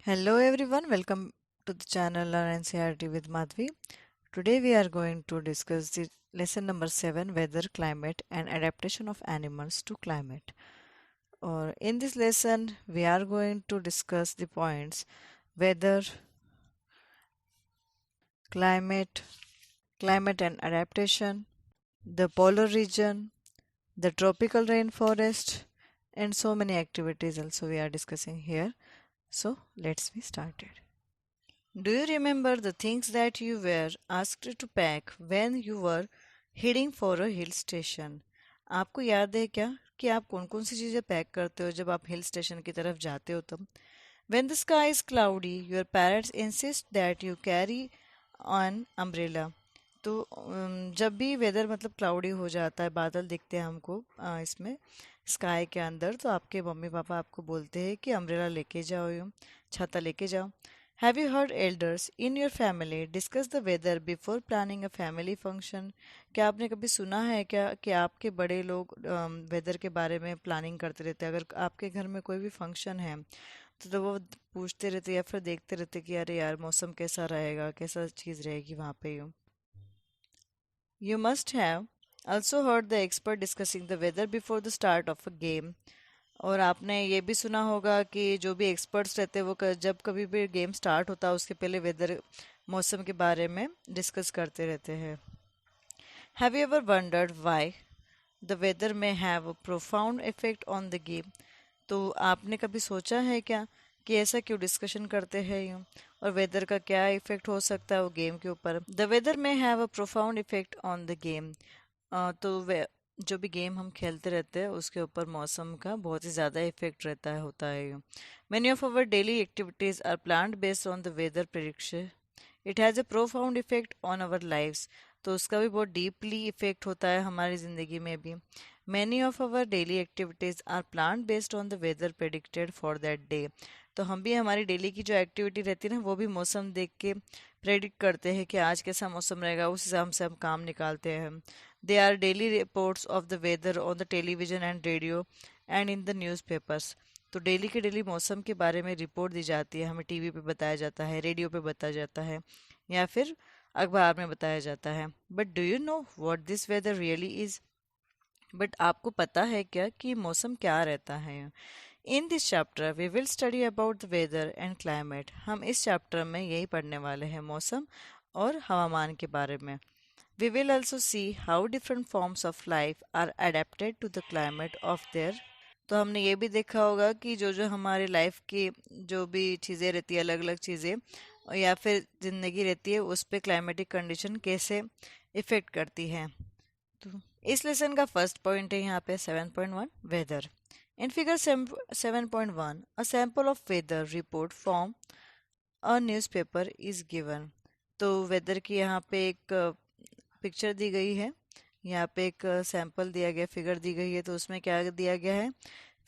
Hello everyone, welcome to the channel Learn NCERT with Madhvi. Today we are going to discuss the lesson number 7, weather, climate and adaptation of animals to climate. Or in this lesson we are going to discuss the points weather, climate, climate and adaptation, the polar region, the tropical rainforest and so many activities also we are discussing here. So let's be started. Do you remember the things that you were asked to pack when you were heading for a hill station? आपको याद है क्या कि आप कौन कौन सी चीज़ें pack करते हो जब आप हिल स्टेशन की तरफ जाते हो तब? When the sky is cloudy, your parents insist that you carry an umbrella. तो जब भी वेदर मतलब क्लाउडी हो जाता है, बादल दिखते हैं हमको इसमें स्काई के अंदर, तो आपके मम्मी पापा आपको बोलते हैं कि अम्ब्रेला लेके जाओ, यूँ छाता लेके जाओ. Have you heard elders in your family discuss the weather before planning a family function? क्या आपने कभी सुना है क्या कि आपके बड़े लोग वेदर के बारे में प्लानिंग करते रहते हैं? अगर आपके घर में कोई भी फंक्शन है तो वो पूछते रहते या फिर देखते रहते कि अरे यार मौसम कैसा रहेगा, कैसा चीज़ रहेगी वहाँ पे यूँ. You must have also heard the expert discussing the weather before the start of a game. और आपने ये भी सुना होगा कि जो भी एक्सपर्ट्स रहते हैं वो जब कभी भी गेम स्टार्ट होता है उसके पहले वेदर मौसम के बारे में डिस्कस करते रहते हैं. Have you ever wondered why the weather may have a profound effect on the game? तो आपने कभी सोचा है क्या कि ऐसा क्यों डिस्कशन करते हैं यूँ, और वेदर का क्या इफेक्ट हो सकता है वो गेम के ऊपर? The weather may have a profound effect on the game. तो जो भी गेम हम खेलते रहते हैं उसके ऊपर मौसम का बहुत ही ज़्यादा इफेक्ट रहता है, होता है यूँ. Many of our daily activities are planned based on the weather prediction. It has a profound effect on our lives. तो उसका भी बहुत डीपली इफेक्ट होता है हमारी ज़िंदगी में भी. Many of our daily activities are plan based on the weather predicted for that day. तो हम भी हमारी डेली की जो एक्टिविटी रहती है ना वो भी मौसम देख के प्रेडिक्ट करते हैं कि आज कैसा मौसम रहेगा, उस हिसाब से हम काम निकालते हैं. They are daily reports of the weather on the television and radio and in the newspapers. तो डेली के डेली मौसम के बारे में रिपोर्ट दी जाती है, हमें टीवी पे बताया जाता है, रेडियो पे बताया जाता है या फिर अखबार में बताया जाता है. But do you know what this weather really is? बट आपको पता है क्या कि मौसम क्या रहता है? In this chapter we will study about the weather and climate. हम इस चैप्टर में यही पढ़ने वाले हैं, मौसम और हवामान के बारे में. We will also see how different forms of life are adapted to the climate of there. तो हमने ये भी देखा होगा कि जो जो हमारे लाइफ की जो भी चीज़ें रहती है, अलग अलग चीज़ें या फिर ज़िंदगी रहती है, उस पे क्लाइमेटिक कंडीशन कैसे इफ़ेक्ट करती है. तो इस लेसन का फर्स्ट पॉइंट है यहाँ पे 7.1 weather. In figure 7.1 a sample of weather report from a newspaper is given. तो वेदर की यहाँ पे एक पिक्चर दी गई है, यहाँ पे एक सैंपल दिया गया, फिगर दी गई है. तो उसमें क्या दिया गया है?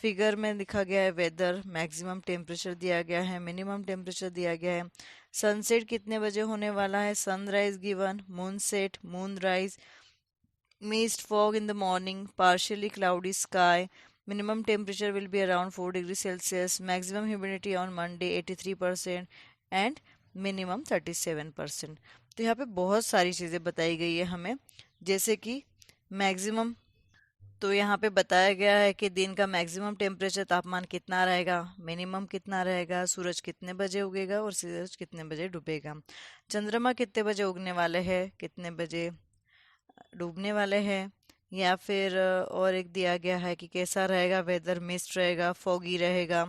फिगर में लिखा गया है वेदर, मैक्सिमम टेम्परेचर दिया गया है, मिनिमम टेम्परेचर दिया गया है, सनसेट कितने बजे होने वाला है, sunrise given, moon set, moon rise, mist fog in the morning, partially cloudy sky, minimum temperature will be around 4 degrees Celsius, maximum humidity on Monday 83% and minimum 37%. तो यहाँ पे बहुत सारी चीज़ें बताई गई है हमें, जैसे कि मैक्सिमम. तो यहाँ पे बताया गया है कि दिन का मैक्सिमम टेम्परेचर तापमान कितना रहेगा, मिनिमम कितना रहेगा, सूरज कितने बजे उगेगा और सूरज कितने बजे डूबेगा, चंद्रमा कितने बजे उगने वाले हैं, कितने बजे डूबने वाले हैं. या फिर और एक दिया गया है कि कैसा रहेगा वेदर, मिस्ट रहेगा, फॉगी रहेगा,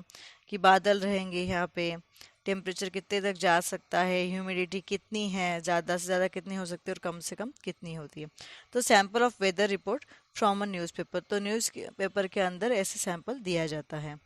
कि बादल रहेंगे यहाँ पे, टेम्परेचर कितने तक जा सकता है, ह्यूमिडिटी कितनी है, ज़्यादा से ज़्यादा कितनी हो सकती है और कम से कम कितनी होती है. तो sample of weather report from a newspaper. तो न्यूज़ पेपर के अंदर ऐसे सैंपल दिया जाता है.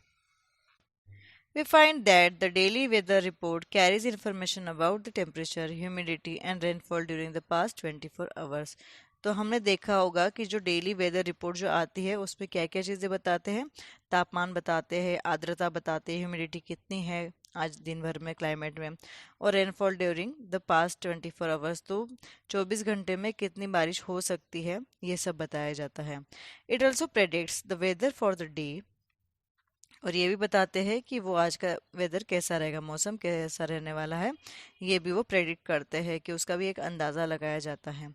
We find that the daily weather report carries information about the temperature, humidity and rainfall during the past 24 hours. तो हमने देखा होगा कि जो डेली वेदर रिपोर्ट जो आती है उसमें क्या क्या चीज़ें बताते हैं. तापमान बताते हैं, आर्द्रता बताते हैं, ह्यूमिडिटी कितनी है आज दिन भर में क्लाइमेट में, और rainfall during the past 24 hours. तो 24 घंटे में कितनी बारिश हो सकती है ये सब बताया जाता है. It also predicts the weather for the day और ये भी बताते हैं कि वो आज का वेदर कैसा रहेगा, मौसम कैसा रहने वाला है, ये भी वो प्रेडिक्ट करते हैं कि उसका भी एक अंदाज़ा लगाया जाता है।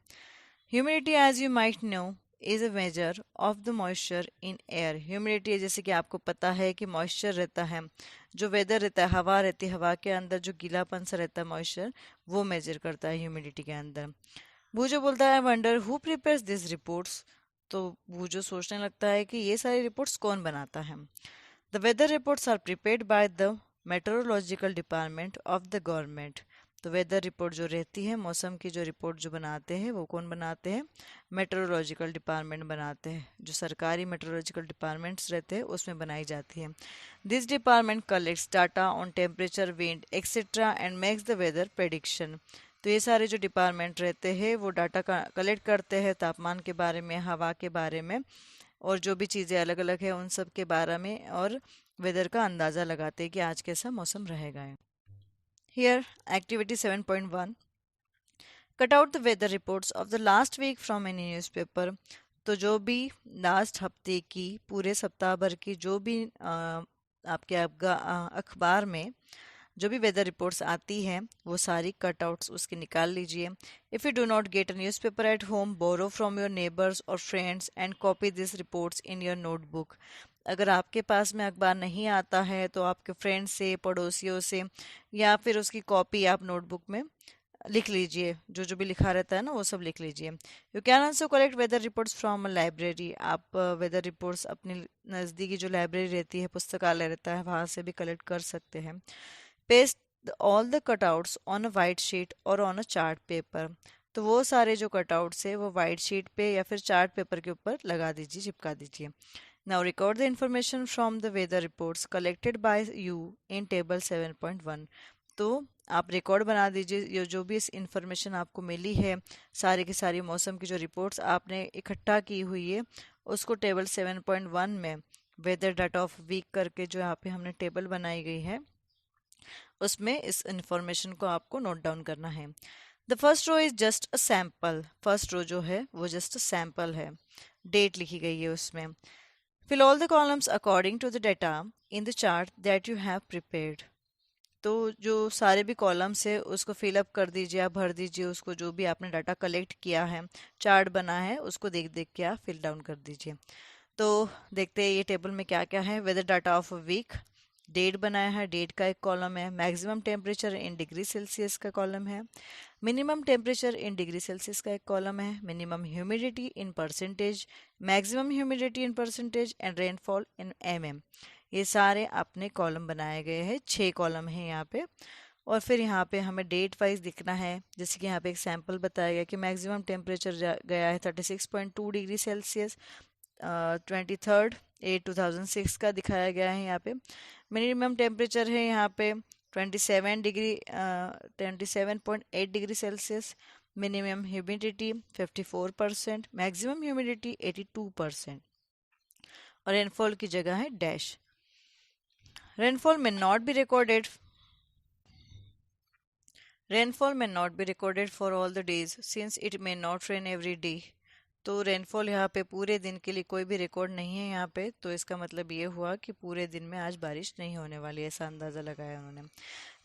Humidity as you might know is a measure of the moisture in air. Humidity जैसे कि आपको पता है कि मॉइस्चर रहता है, जो वेदर रहता है, हवा रहती है, हवा के अंदर जो गीलापन सा रहता है मॉइस्चर, वो मेजर करता है ह्यूमिडिटी के अंदर। भूजो बोलता है wonder who prepares this reports. तो भूजो सोचने लगता है कि ये सारी रिपोर्ट्स कौन बनाता है। The weather reports are prepared by the meteorological department of the government. तो वेदर रिपोर्ट जो रहती है, मौसम की जो रिपोर्ट जो बनाते हैं, वो कौन बनाते हैं? मेट्रोलॉजिकल डिपार्टमेंट बनाते हैं। जो सरकारी मेट्रोलॉजिकल डिपार्टमेंट्स रहते हैं उसमें बनाई जाती है। This department collects data on temperature, wind etcetera and makes the weather prediction. तो ये सारे जो डिपार्टमेंट रहते हैं वो डाटा कलेक्ट करते हैं तापमान के बारे में, हवा के बारे में, और जो भी चीज़ें अलग अलग है उन सब के बारे में, और वेदर का अंदाज़ा लगाते हैं कि आज कैसा मौसम रहेगा। Here activity 7.1, cut out the weather reports of the last week from any newspaper. तो जो भी लास्ट हफ्ते की, पूरे सप्ताह भर की जो भी आपके अखबार में जो भी वेदर रिपोर्ट्स आती हैं वो सारी कटआउट्स उसके निकाल लीजिए। If you do not get a newspaper at home, borrow from your neighbours और friends and copy this reports in your notebook. अगर आपके पास में अखबार नहीं आता है तो आपके फ्रेंड्स से, पड़ोसियों से, या फिर उसकी कॉपी आप नोटबुक में लिख लीजिए। जो जो भी लिखा रहता है ना वो सब लिख लीजिए। You can also collect weather reports from a library. आप वेदर रिपोर्ट्स अपनी नज़दीकी जो लाइब्रेरी रहती है, पुस्तकालय रहता है, वहाँ से भी कलेक्ट कर सकते हैं। Paste all the cutouts on a white sheet और ऑन अ चार्ट पेपर। तो वो सारे जो कटआउट्स है वो वाइट शीट पे या फिर चार्ट पेपर के ऊपर लगा दीजिए, चिपका दीजिए। Now record the information from the weather reports collected by you in table 7.1। तो आप रिकॉर्ड बना दीजिए, ये जो भी इस इंफॉर्मेशन आपको मिली है, सारी की सारी मौसम की जो रिपोर्ट्स आपने इकट्ठा की हुई है, उसको टेबल 7.1 में वेदर डाटा ऑफ वीक करके जो यहाँ पे हमने टेबल बनाई गई है उसमें इस इंफॉर्मेशन को आपको नोट डाउन करना है। The first row is just a sample. First row जो है वो जस्ट अ सैम्पल है, डेट लिखी गई है उसमें। Fill all the columns according to the data in the chart that you have prepared. तो जो सारे भी कॉलम्स है उसको फिलअप कर दीजिए, आप भर दीजिए उसको, जो भी आपने डाटा कलेक्ट किया है, चार्ट बना है, उसको देख देख के आप फिल डाउन कर दीजिए। तो देखते हैं ये टेबल में क्या क्या है। Weather data of week, date बनाया है, डेट का एक कॉलम है। Maximum temperature in degree Celsius का कॉलम है। Minimum temperature in degree Celsius का एक कॉलम है। Minimum humidity in percentage, maximum humidity in percentage and rainfall in mm। ये सारे अपने कॉलम बनाए गए हैं, 6 कॉलम हैं यहाँ पे। और फिर यहाँ पे हमें डेट वाइज दिखना है। जैसे कि यहाँ पे एक सैंपल बताया गया कि मैक्सिमम टेम्परेचर गया है 36.2 डिग्री सेल्सियस, 23rd 8 2006 का दिखाया गया है यहाँ पे। मिनिमम टेम्परेचर है यहाँ पे 27.8 degree Celsius. Minimum humidity 54%, maximum humidity 82%, और रेनफॉल की जगह है डैश। रेनफॉल में not be recorded Rainfall may not be recorded for all the days since it may not rain every day। तो रेनफॉल यहाँ पे पूरे दिन के लिए कोई भी रिकॉर्ड नहीं है यहाँ पे, तो इसका मतलब ये हुआ कि पूरे दिन में आज बारिश नहीं होने वाली, ऐसा अंदाज़ा लगाया उन्होंने।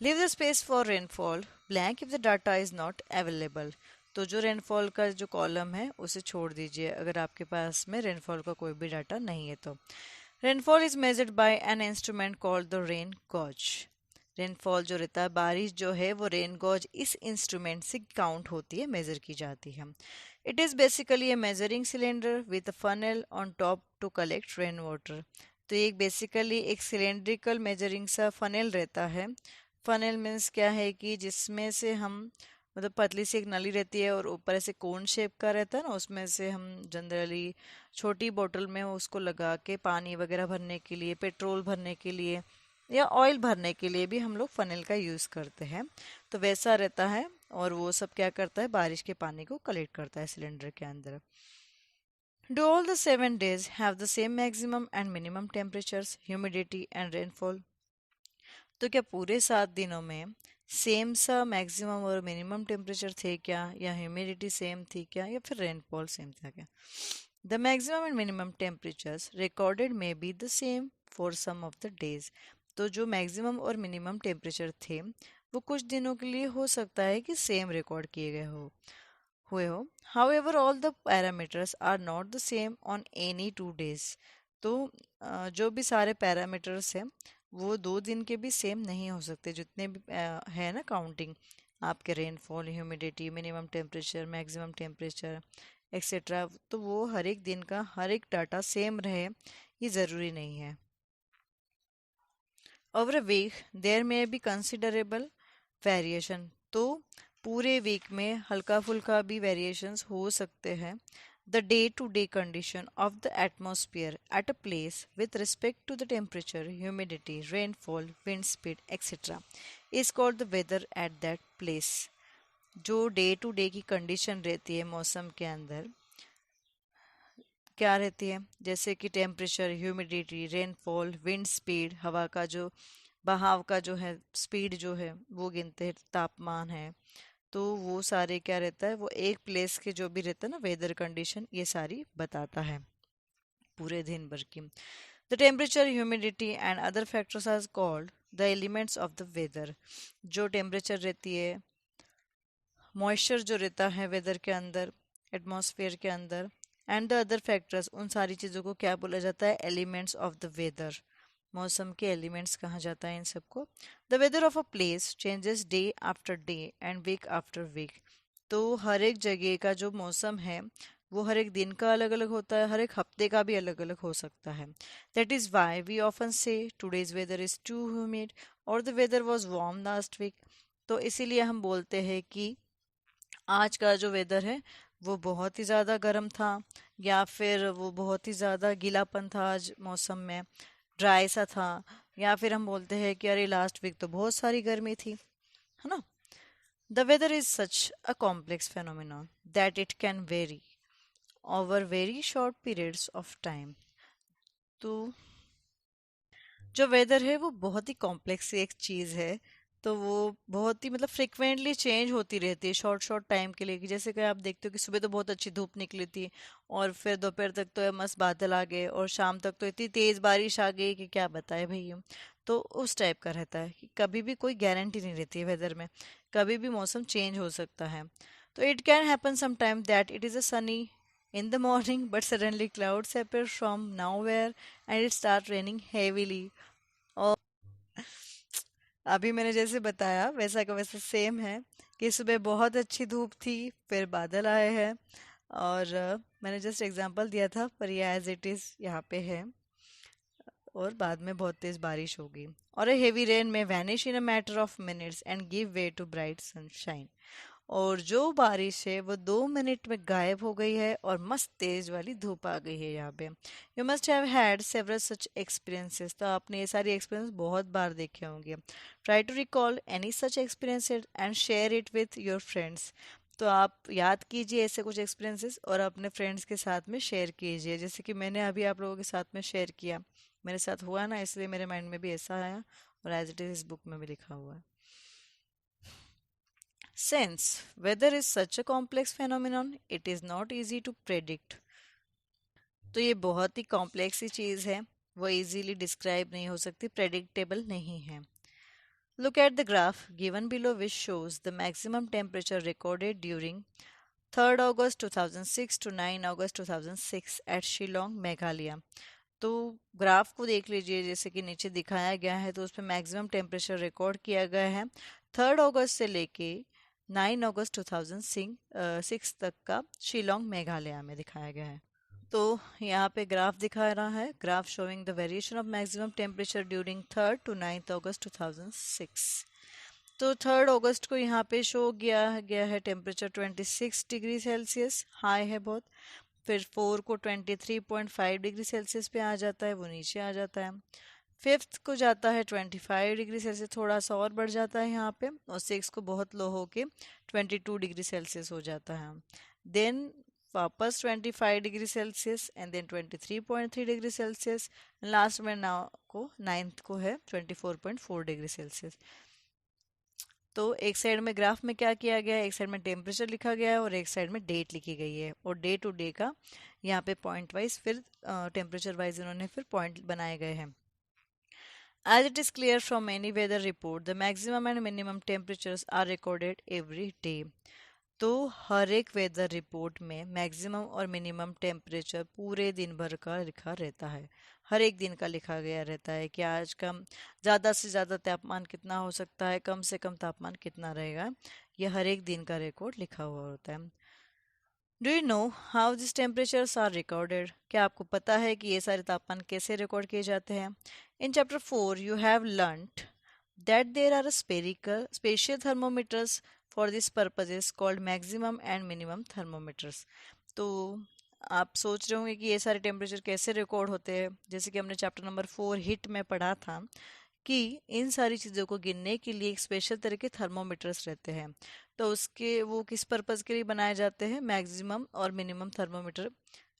Leave the space for rainfall blank if the data is not available. तो जो रेनफॉल का जो कॉलम है उसे छोड़ दीजिए अगर आपके पास में रेनफॉल का कोई भी डाटा नहीं है तो। Rainfall is measured by an instrument called the rain gauge. Rainfall जो रहता है, बारिश जो है, वो रेन गॉज इस इंस्ट्रूमेंट से काउंट होती है, मेजर की जाती है। It is basically a measuring cylinder with a funnel on top to collect rain water. तो ये बेसिकली एक सिलेंड्रिकल मेजरिंग सा फनल रहता है। फनल मीन्स क्या है कि जिसमें से हम, मतलब पतली सी एक नली रहती है और ऊपर ऐसे कोन शेप का रहता है ना, उसमें से हम जनरली छोटी बोतल में उसको लगा के पानी वगैरह भरने के लिए, पेट्रोल भरने के लिए या ऑयल भरने के लिए भी हम लोग फनल का यूज़ करते हैं। तो वैसा रहता है, और वो सब क्या करता है, बारिश के पानी को कलेक्ट करता है सिलेंडर के अंदर। Do all the 7 days have the same maximum and minimum temperatures, humidity and rainfall. तो क्या पूरे 7 दिनों में सेम सा मैक्सिमम और मिनिमम टेम्परेचर थे क्या, या ह्यूमिडिटी सेम थी क्या, या फिर रेनफॉल सेम था क्या? The maximum and minimum temperatures recorded may be the same for some of the days. तो जो मैक्सिमम और मिनिमम टेम्परेचर थे वो कुछ दिनों के लिए हो सकता है कि सेम रिकॉर्ड किए गए हुए हो। However all the parameters are not the same on any 2 days। तो जो भी सारे पैरामीटर्स हैं वो 2 दिन के भी सेम नहीं हो सकते, जितने भी है ना काउंटिंग, आपके rainfall, humidity, minimum temperature, maximum temperature etcetera. तो वो हर एक दिन का हर एक डाटा सेम रहे ये ज़रूरी नहीं है। ओवर अ वीक देयर में बी कंसिडरेबल वेरिएशन। तो पूरे वीक में हल्का फुल्का भी वेरिएशंस हो सकते हैं। The day to day condition of the atmosphere at a place with respect to the temperature, humidity, rainfall, wind speed etcetera is called the weather at that place. जो डे टू डे की condition रहती है मौसम के अंदर क्या रहती है, जैसे कि temperature, humidity, rainfall, wind speed, हवा का जो बहाव का जो है स्पीड जो है वो गिनते हैं, तापमान है। तो वो सारे क्या रहता है, वो एक प्लेस के जो भी रहता है ना वेदर कंडीशन, ये सारी बताता है पूरे दिन भर की। The temperature, humidity and other factors are called the elements of the weather. जो टेम्परेचर रहती है, मॉइस्चर जो रहता है वेदर के अंदर, एटमॉस्फेयर के अंदर, एंड द अदर फैक्टर्स, उन सारी चीज़ों को क्या बोला जाता है, एलिमेंट्स ऑफ द वेदर। मौसम के एलिमेंट्स कहा जाता है इन सबको। The weather of a place changes day after day and week after week. तो हर एक जगह का जो मौसम है वो हर एक दिन का अलग अलग होता है, हर एक हफ्ते का भी अलग अलग हो सकता है। That is why we often say today's weather is too humid और the weather was warm last week. तो इसीलिए हम बोलते हैं कि आज का जो वेदर है वो बहुत ही ज़्यादा गर्म था, या फिर वो बहुत ही ज़्यादा गीलापन था आज मौसम में, ड्राई सा था। या फिर हम बोलते हैं कि अरे लास्ट वीक तो बहुत सारी गर्मी थी, है ना। The weather is such a complex phenomenon that it can vary over very short periods of time. तो जो वेदर है वो बहुत ही कॉम्प्लेक्स एक चीज़ है। तो वो बहुत ही मतलब फ्रिक्वेंटली चेंज होती रहती है शॉर्ट शॉर्ट टाइम के लिए, कि जैसे कि आप देखते हो कि सुबह तो बहुत अच्छी धूप निकली थी और फिर दोपहर तक तो मस्त बादल आ गए और शाम तक तो इतनी तेज़ बारिश आ गई कि क्या बताए भैया। तो उस टाइप का रहता है कि कभी भी कोई गारंटी नहीं रहती है वेदर में, कभी भी मौसम चेंज हो सकता है। तो it can happen some time that it is a sunny in the morning but suddenly clouds appear from nowhere and it start raining heavily। और अभी मैंने जैसे बताया वैसा का वैसा सेम है कि सुबह बहुत अच्छी धूप थी, फिर बादल आए हैं, और मैंने जस्ट एग्जांपल दिया था पर ये एज इट इज़ यहाँ पे है, और बाद में बहुत तेज़ बारिश होगी। और a heavy rain may vanish in a matter of minutes and give way to bright sunshine. और जो बारिश है वो 2 मिनट में गायब हो गई है और मस्त तेज वाली धूप आ गई है यहाँ पे। You must have had several such experiences. तो आपने ये सारी एक्सपीरियंस बहुत बार देखे होंगे। Try to recall any such experiences and share it with your friends. तो आप याद कीजिए ऐसे कुछ एक्सपीरियंसेस और अपने फ्रेंड्स के साथ में शेयर कीजिए, जैसे कि मैंने अभी आप लोगों के साथ में शेयर किया, मेरे साथ हुआ ना, इसलिए मेरे माइंड में भी ऐसा आया और एज इट इज इस बुक में भी लिखा हुआ है। Since weather is such a complex phenomenon, it is not easy to predict। तो ये बहुत ही कॉम्प्लेक्स ही चीज़ है, वो इजीली डिस्क्राइब नहीं हो सकती, प्रेडिक्टेबल नहीं है। Look at the graph given below which shows the maximum temperature recorded during 3rd August 2006 to 9 August 2006 at Shillong, Meghalaya. तो ग्राफ को देख लीजिए, जैसे कि नीचे दिखाया गया है, तो उसमें मैक्सिमम टेम्परेचर रिकॉर्ड किया गया है 3rd अगस्त से लेके 9 अगस्त 2006 तक का शिलोंग मेघालय में दिखाया गया है। तो यहाँ पे ग्राफ दिखा रहा है, graph showing the variation of maximum temperature during 3rd to 9th August 2006। तो 3rd अगस्त को यहाँ पे शो गया है टेम्परेचर 26 डिग्री सेल्सियस, हाई है बहुत। फिर 4 को 23.5 डिग्री सेल्सियस पे आ जाता है, वो नीचे आ जाता है। 5th को जाता है 25 डिग्री सेल्सियस, थोड़ा सा और बढ़ जाता है यहाँ पे, और 6 को बहुत लो होके 22 डिग्री सेल्सियस हो जाता है। देन वापस 25 degree Celsius and then 23.3 degree Celsius. Last में नाउ को 9th को है 24.4 डिग्री सेल्सियस। तो एक साइड में ग्राफ में क्या किया गया है, एक साइड में टेम्परेचर लिखा गया है और एक साइड में डेट लिखी गई है, और डे टू डे का यहाँ पे पॉइंट वाइज फिर टेम्परेचर वाइज इन्होंने फिर पॉइंट बनाए गए हैं। As it is clear from any weather report, the maximum and minimum temperatures are recorded every day. तो हर एक वेदर रिपोर्ट में मैक्सिमम और मिनिमम टेम्परेचर पूरे दिन भर का लिखा रहता है। हर एक दिन का लिखा गया रहता है कि आज का ज़्यादा से ज़्यादा तापमान कितना हो सकता है, कम से कम तापमान कितना रहेगा। यह हर एक दिन का रिकॉर्ड लिखा हुआ होता है। Do you know how this temperatures are recorded? क्या आपको पता है कि ये सारे तापमान कैसे रिकॉर्ड किए जाते हैं? In chapter 4 you have learned that there are special thermometers for this purposes called maximum and minimum thermometers. तो आप सोच रहे होंगे कि ये सारे टेम्परेचर कैसे रिकॉर्ड होते हैं। जैसे कि हमने चैप्टर नंबर 4 हिट में पढ़ा था कि इन सारी चीज़ों को गिनने के लिए एक स्पेशल तरह के थर्मोमीटर्स रहते हैं। तो उसके वो किस पर्पज़ के लिए बनाए जाते हैं? मैक्सिमम और मिनिमम थर्मोमीटर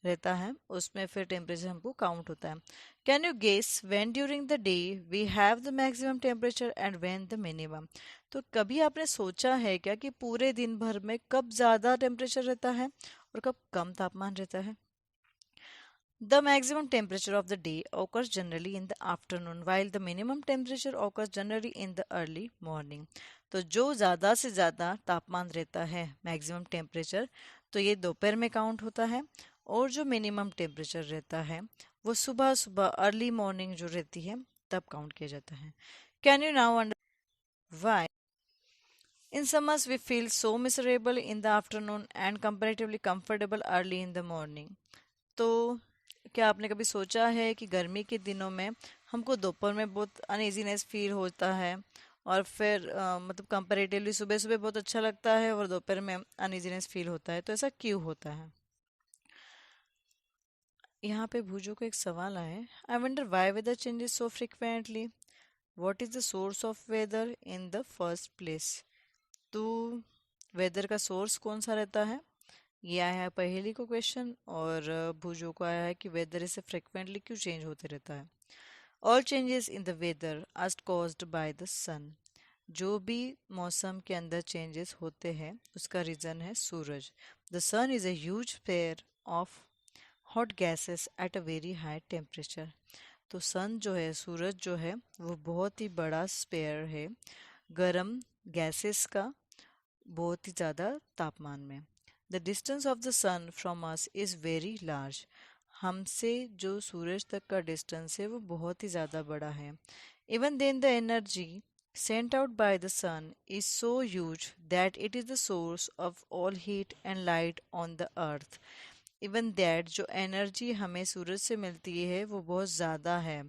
रहता है, उसमें फिर टेम्परेचर हमको काउंट होता है। Can you guess when during the day we have the maximum temperature and when the minimum? तो कभी आपने सोचा है क्या कि पूरे दिन भर में कब ज़्यादा टेम्परेचर रहता है और कब कम तापमान रहता है? The maximum temperature of the day occurs generally in the afternoon, while the minimum temperature occurs generally in the early morning. तो जो ज़्यादा से ज़्यादा तापमान रहता है मैक्सिमम टेम्परेचर, तो ये दोपहर में काउंट होता है, और जो मिनिमम टेम्परेचर रहता है वो सुबह सुबह अर्ली मॉर्निंग जो रहती है तब काउंट किया जाता है। Can you now under why in summers we feel so miserable in the afternoon and comparatively comfortable early in the morning? तो क्या आपने कभी सोचा है कि गर्मी के दिनों में हमको दोपहर में बहुत अनइजीनेस फील होता है, और फिर मतलब कंपैरेटिवली सुबह सुबह बहुत अच्छा लगता है और दोपहर में अनइजीनेस फील होता है? तो ऐसा क्यों होता है? यहाँ पे भूजो को एक सवाल आया है। I wonder why weather changes so frequently, what is the source of weather in the first place? तो वेदर का सोर्स कौन सा रहता है? ये आया है पहेली को क्वेश्चन, और भूजो को आया है कि वेदर इसे फ्रिक्वेंटली क्यों चेंज होते रहता है। All changes in the weather are caused by the sun. जो भी मौसम के अंदर चेंजेस होते हैं उसका रीज़न है सूरज। The sun is a huge pair of hot gases at a very high temperature. तो सन जो है, सूरज जो है, वो बहुत ही बड़ा स्पेयर है गर्म गैसेस का, बहुत ही ज़्यादा तापमान में। The distance of the sun from us is very large. हमसे जो सूरज तक का डिस्टेंस है वो बहुत ही ज़्यादा बड़ा है। Even then the energy sent out by the sun is so huge that it is the source of all heat and light on the earth. Even that जो एनर्जी हमें सूरज से मिलती है वो बहुत ज़्यादा है,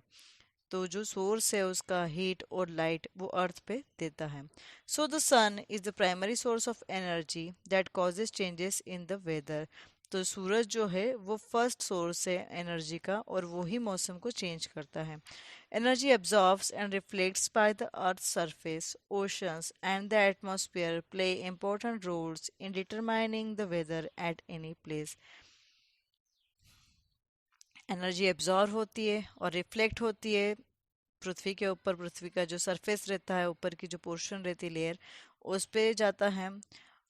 तो जो सोर्स है उसका हीट और लाइट वो अर्थ पे देता है। So the sun is the primary source of energy that causes changes in the weather. तो सूरज जो है वो फर्स्ट सोर्स है एनर्जी का, और वो ही मौसम को चेंज करता है। Energy absorbs and reflects by the earth surface, oceans and the atmosphere play important roles in determining the weather at any place. Energy absorb होती है और रिफ्लेक्ट होती है पृथ्वी के ऊपर। पृथ्वी का जो सरफेस रहता है, ऊपर की जो पोर्शन रहती है, लेयर, उस पे जाता है,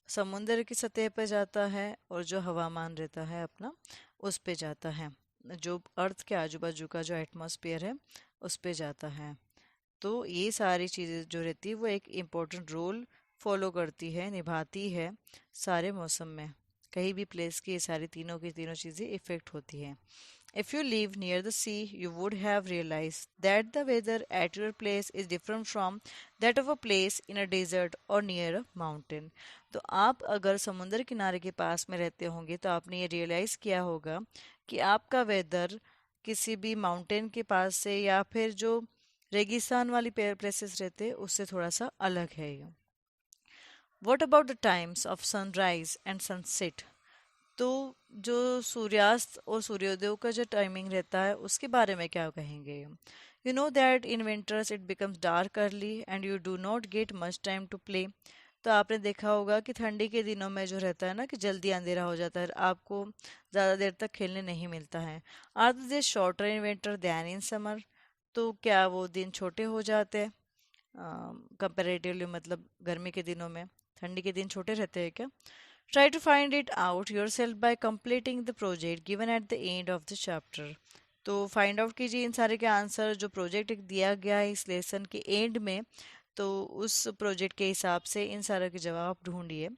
समुद्र की सतह पे जाता है, और जो हवामान रहता है अपना उस पे जाता है, जो अर्थ के आजू बाजू का जो एटमॉस्फेयर है उस पे जाता है। तो ये सारी चीज़ें जो रहती है वो एक इम्पोर्टेंट रोल फॉलो करती है, निभाती है सारे मौसम में। कहीं भी प्लेस की ये सारी तीनों की तीनों चीज़ें इफ़ेक्ट होती हैं। If you live near the sea, you would have realized that the weather at your place is different from that of a place in a desert or near a mountain. तो आप अगर समुद्र किनारे के पास में रहते होंगे तो आपने ये रियलाइज़ किया होगा कि आपका वेदर किसी भी माउंटेन के पास से या फिर जो रेगिस्तान वाली प्लेसेस रहते हैं उससे थोड़ा सा अलग है ये। What about the times of sunrise and sunset? तो जो सूर्यास्त और सूर्योदय का जो टाइमिंग रहता है उसके बारे में क्या कहेंगे? You know that in winters it becomes dark early and you do not get much time to play. तो आपने देखा होगा कि ठंडी के दिनों में जो रहता है ना कि जल्दी अंधेरा हो जाता है, आपको ज़्यादा देर तक खेलने नहीं मिलता है। Are the day shorter in winter than in summer? तो क्या वो दिन छोटे हो जाते हैं कंपेरेटिवली, मतलब गर्मी के दिनों में ठंडी के दिन छोटे रहते हैं क्या? Try to find it out yourself by completing the project given at the end of the chapter. तो फाइंड आउट कीजिए इन सारे के आंसर जो प्रोजेक्ट दिया गया है इस लेसन के एंड में, तो उस प्रोजेक्ट के हिसाब से इन सारे के जवाब ढूंढिए।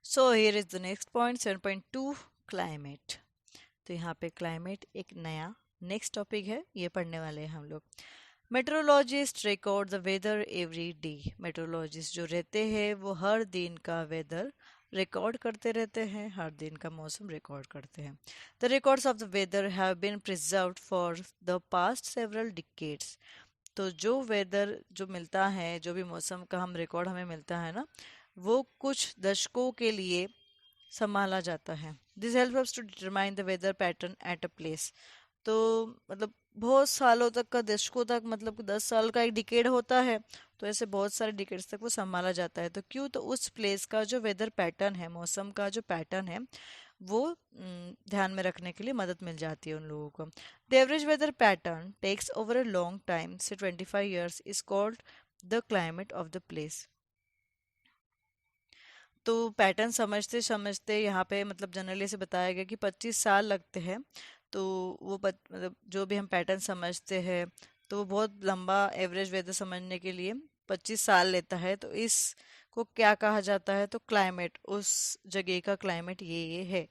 So here is the next point 7.2 climate. तो यहाँ पे क्लाइमेट एक नया नेक्स्ट टॉपिक है, ये पढ़ने वाले हैं हम लोग। Meteorologist record the weather every day. Meteorologist जो रहते हैं वो हर दिन का वेदर रिकॉर्ड करते रहते हैं, हर दिन का मौसम रिकॉर्ड करते हैं। The records of the weather have been preserved for the past several decades. तो जो वेदर जो मिलता है, जो भी मौसम का हम रिकॉर्ड हमें मिलता है ना, वो कुछ दशकों के लिए संभाला जाता है। This help us to determine the weather pattern at a place. तो मतलब बहुत सालों तक का, दशकों तक, मतलब 10 साल का एक डिकेड होता है, तो ऐसे बहुत सारे डिकेड्स तक वो संभाला जाता है। तो क्यों? तो उस प्लेस का जो वेदर पैटर्न है, मौसम का जो पैटर्न है, वो ध्यान में रखने के लिए मदद मिल जाती है उन लोगों को। The average weather pattern takes over a long time say 25 years is called the climate of the place. तो पैटर्न समझते समझते यहाँ पे मतलब जनरली से बताया गया कि 25 साल लगते हैं। तो वो मतलब जो भी हम पैटर्न समझते हैं, तो वो बहुत लंबा एवरेज वेदर समझने के लिए 25 साल लेता है। तो इसको क्या कहा जाता है? तो क्लाइमेट, उस जगह का क्लाइमेट ये है,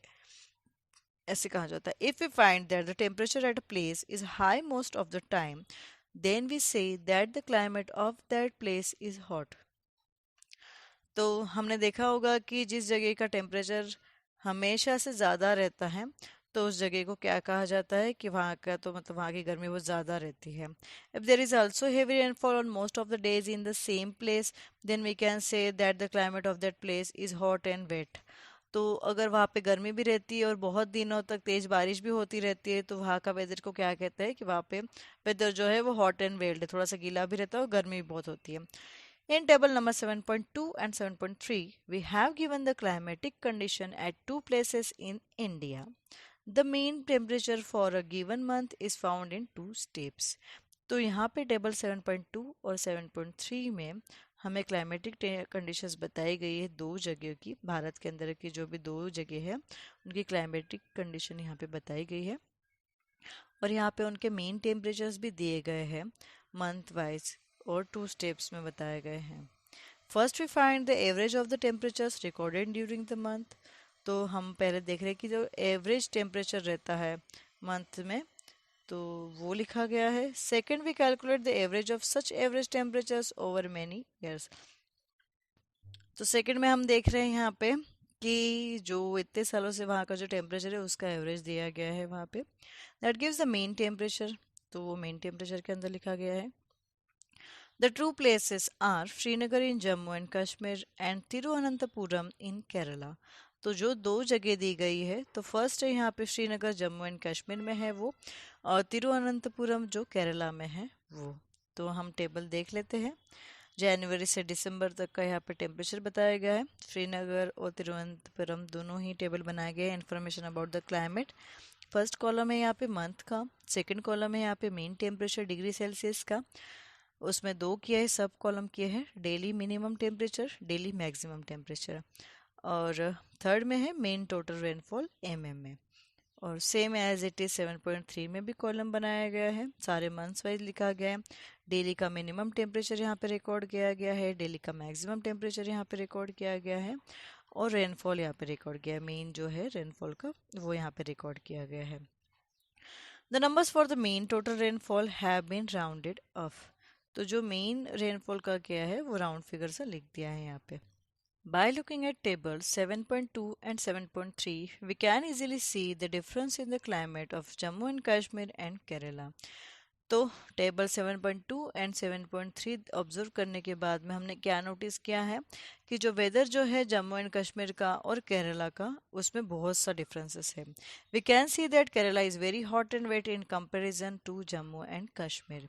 ऐसे कहा जाता है। If we find that the temperature at a place is high most of the time, then we say that the climate of that place is hot. तो हमने देखा होगा कि जिस जगह का टेम्परेचर हमेशा से ज़्यादा रहता है, तो उस जगह को क्या कहा जाता है कि वहाँ का, तो मतलब वहाँ की गर्मी बहुत ज़्यादा रहती है। If there is also heavy rainfall on most of the days in the same place, then we can say that the climate of that place is hot and wet. तो अगर वहाँ पे गर्मी भी रहती है और बहुत दिनों तक तेज बारिश भी होती रहती है, तो वहाँ का वेदर को क्या कहते हैं कि वहाँ पे वेदर जो है वो हॉट एंड वेल्ड है, थोड़ा सा गीला भी रहता है और गर्मी भी बहुत होती है। In table number 7.2 and 7.3, we have given the climatic condition at two places in India. The mean temperature for a given month is found in two steps. तो यहाँ पे टेबल 7.2 और 7.3 में हमें क्लाइमेटिक कंडीशंस बताई गई है दो जगह की, भारत के अंदर की जो भी दो जगह है उनकी क्लाइमेटिक कंडीशन यहाँ पे बताई गई है। और यहाँ पे उनके मेन टेम्परेचर्स भी दिए गए हैं मंथ वाइज, और टू स्टेप्स में बताए गए हैं। First we find the average of the temperatures recorded during the month. तो हम पहले देख रहे हैं कि जो एवरेज टेम्परेचर रहता है मंथ में, तो वो लिखा गया है। Second we calculate the average of such average temperatures over many years. तो सेकेंड में हम देख रहे हैं यहाँ पे कि जो इतने सालों से वहाँ का जो टेम्परेचर है उसका एवरेज दिया गया है वहाँ पे, that gives the main temperature. तो वो मेन टेम्परेचर के अंदर लिखा गया है। The true places are Srinagar in Jammu and Kashmir and Tiruvananthapuram in Kerala. तो जो दो जगह दी गई है, तो फर्स्ट है यहाँ पे श्रीनगर जम्मू एंड कश्मीर में है वो, और तिरुवनंतपुरम जो केरला में है वो। तो हम टेबल देख लेते हैं। जनवरी से दिसंबर तक का यहाँ पे टेम्परेचर बताया गया है। श्रीनगर और तिरुवनंतपुरम दोनों ही टेबल बनाए गए हैं information about the climate. First column है यहाँ पे मंथ का, सेकंड कॉलम है यहाँ पे मेन टेम्परेचर डिग्री सेल्सियस का, उसमें दो किया है, सब कॉलम किए हैं daily minimum temperature, daily maximum temperature, और थर्ड में है मेन टोटल रेनफॉल एमएम में। और सेम एज इट इज 7.3 में भी कॉलम बनाया गया है, सारे मंथ्स वाइज लिखा गया है। डेली का मिनिमम टेम्परेचर यहाँ पे रिकॉर्ड किया गया है, डेली का मैक्सिमम टेम्परेचर यहाँ पे रिकॉर्ड किया गया है, और रेनफॉल यहाँ पे रिकॉर्ड किया है, मेन जो है रेनफॉल का वो यहाँ पे रिकॉर्ड किया गया है। The numbers for the mean total rainfall have been rounded off. तो जो मेन रेनफॉल का क्या है वो राउंड फिगर से लिख दिया है यहाँ पे। By looking at tables 7.2 and 7.3, we can easily see the difference in the climate of Jammu and Kashmir and Kerala. तो टेबल 7.2 एंड 7.3 ऑब्जर्व करने के बाद में हमने क्या नोटिस किया है कि जो वेदर जो है जम्मू एंड कश्मीर का और केरला का, उसमें बहुत सा डिफरेंसेस है। We can see that Kerala is very hot and wet in comparison to Jammu and Kashmir,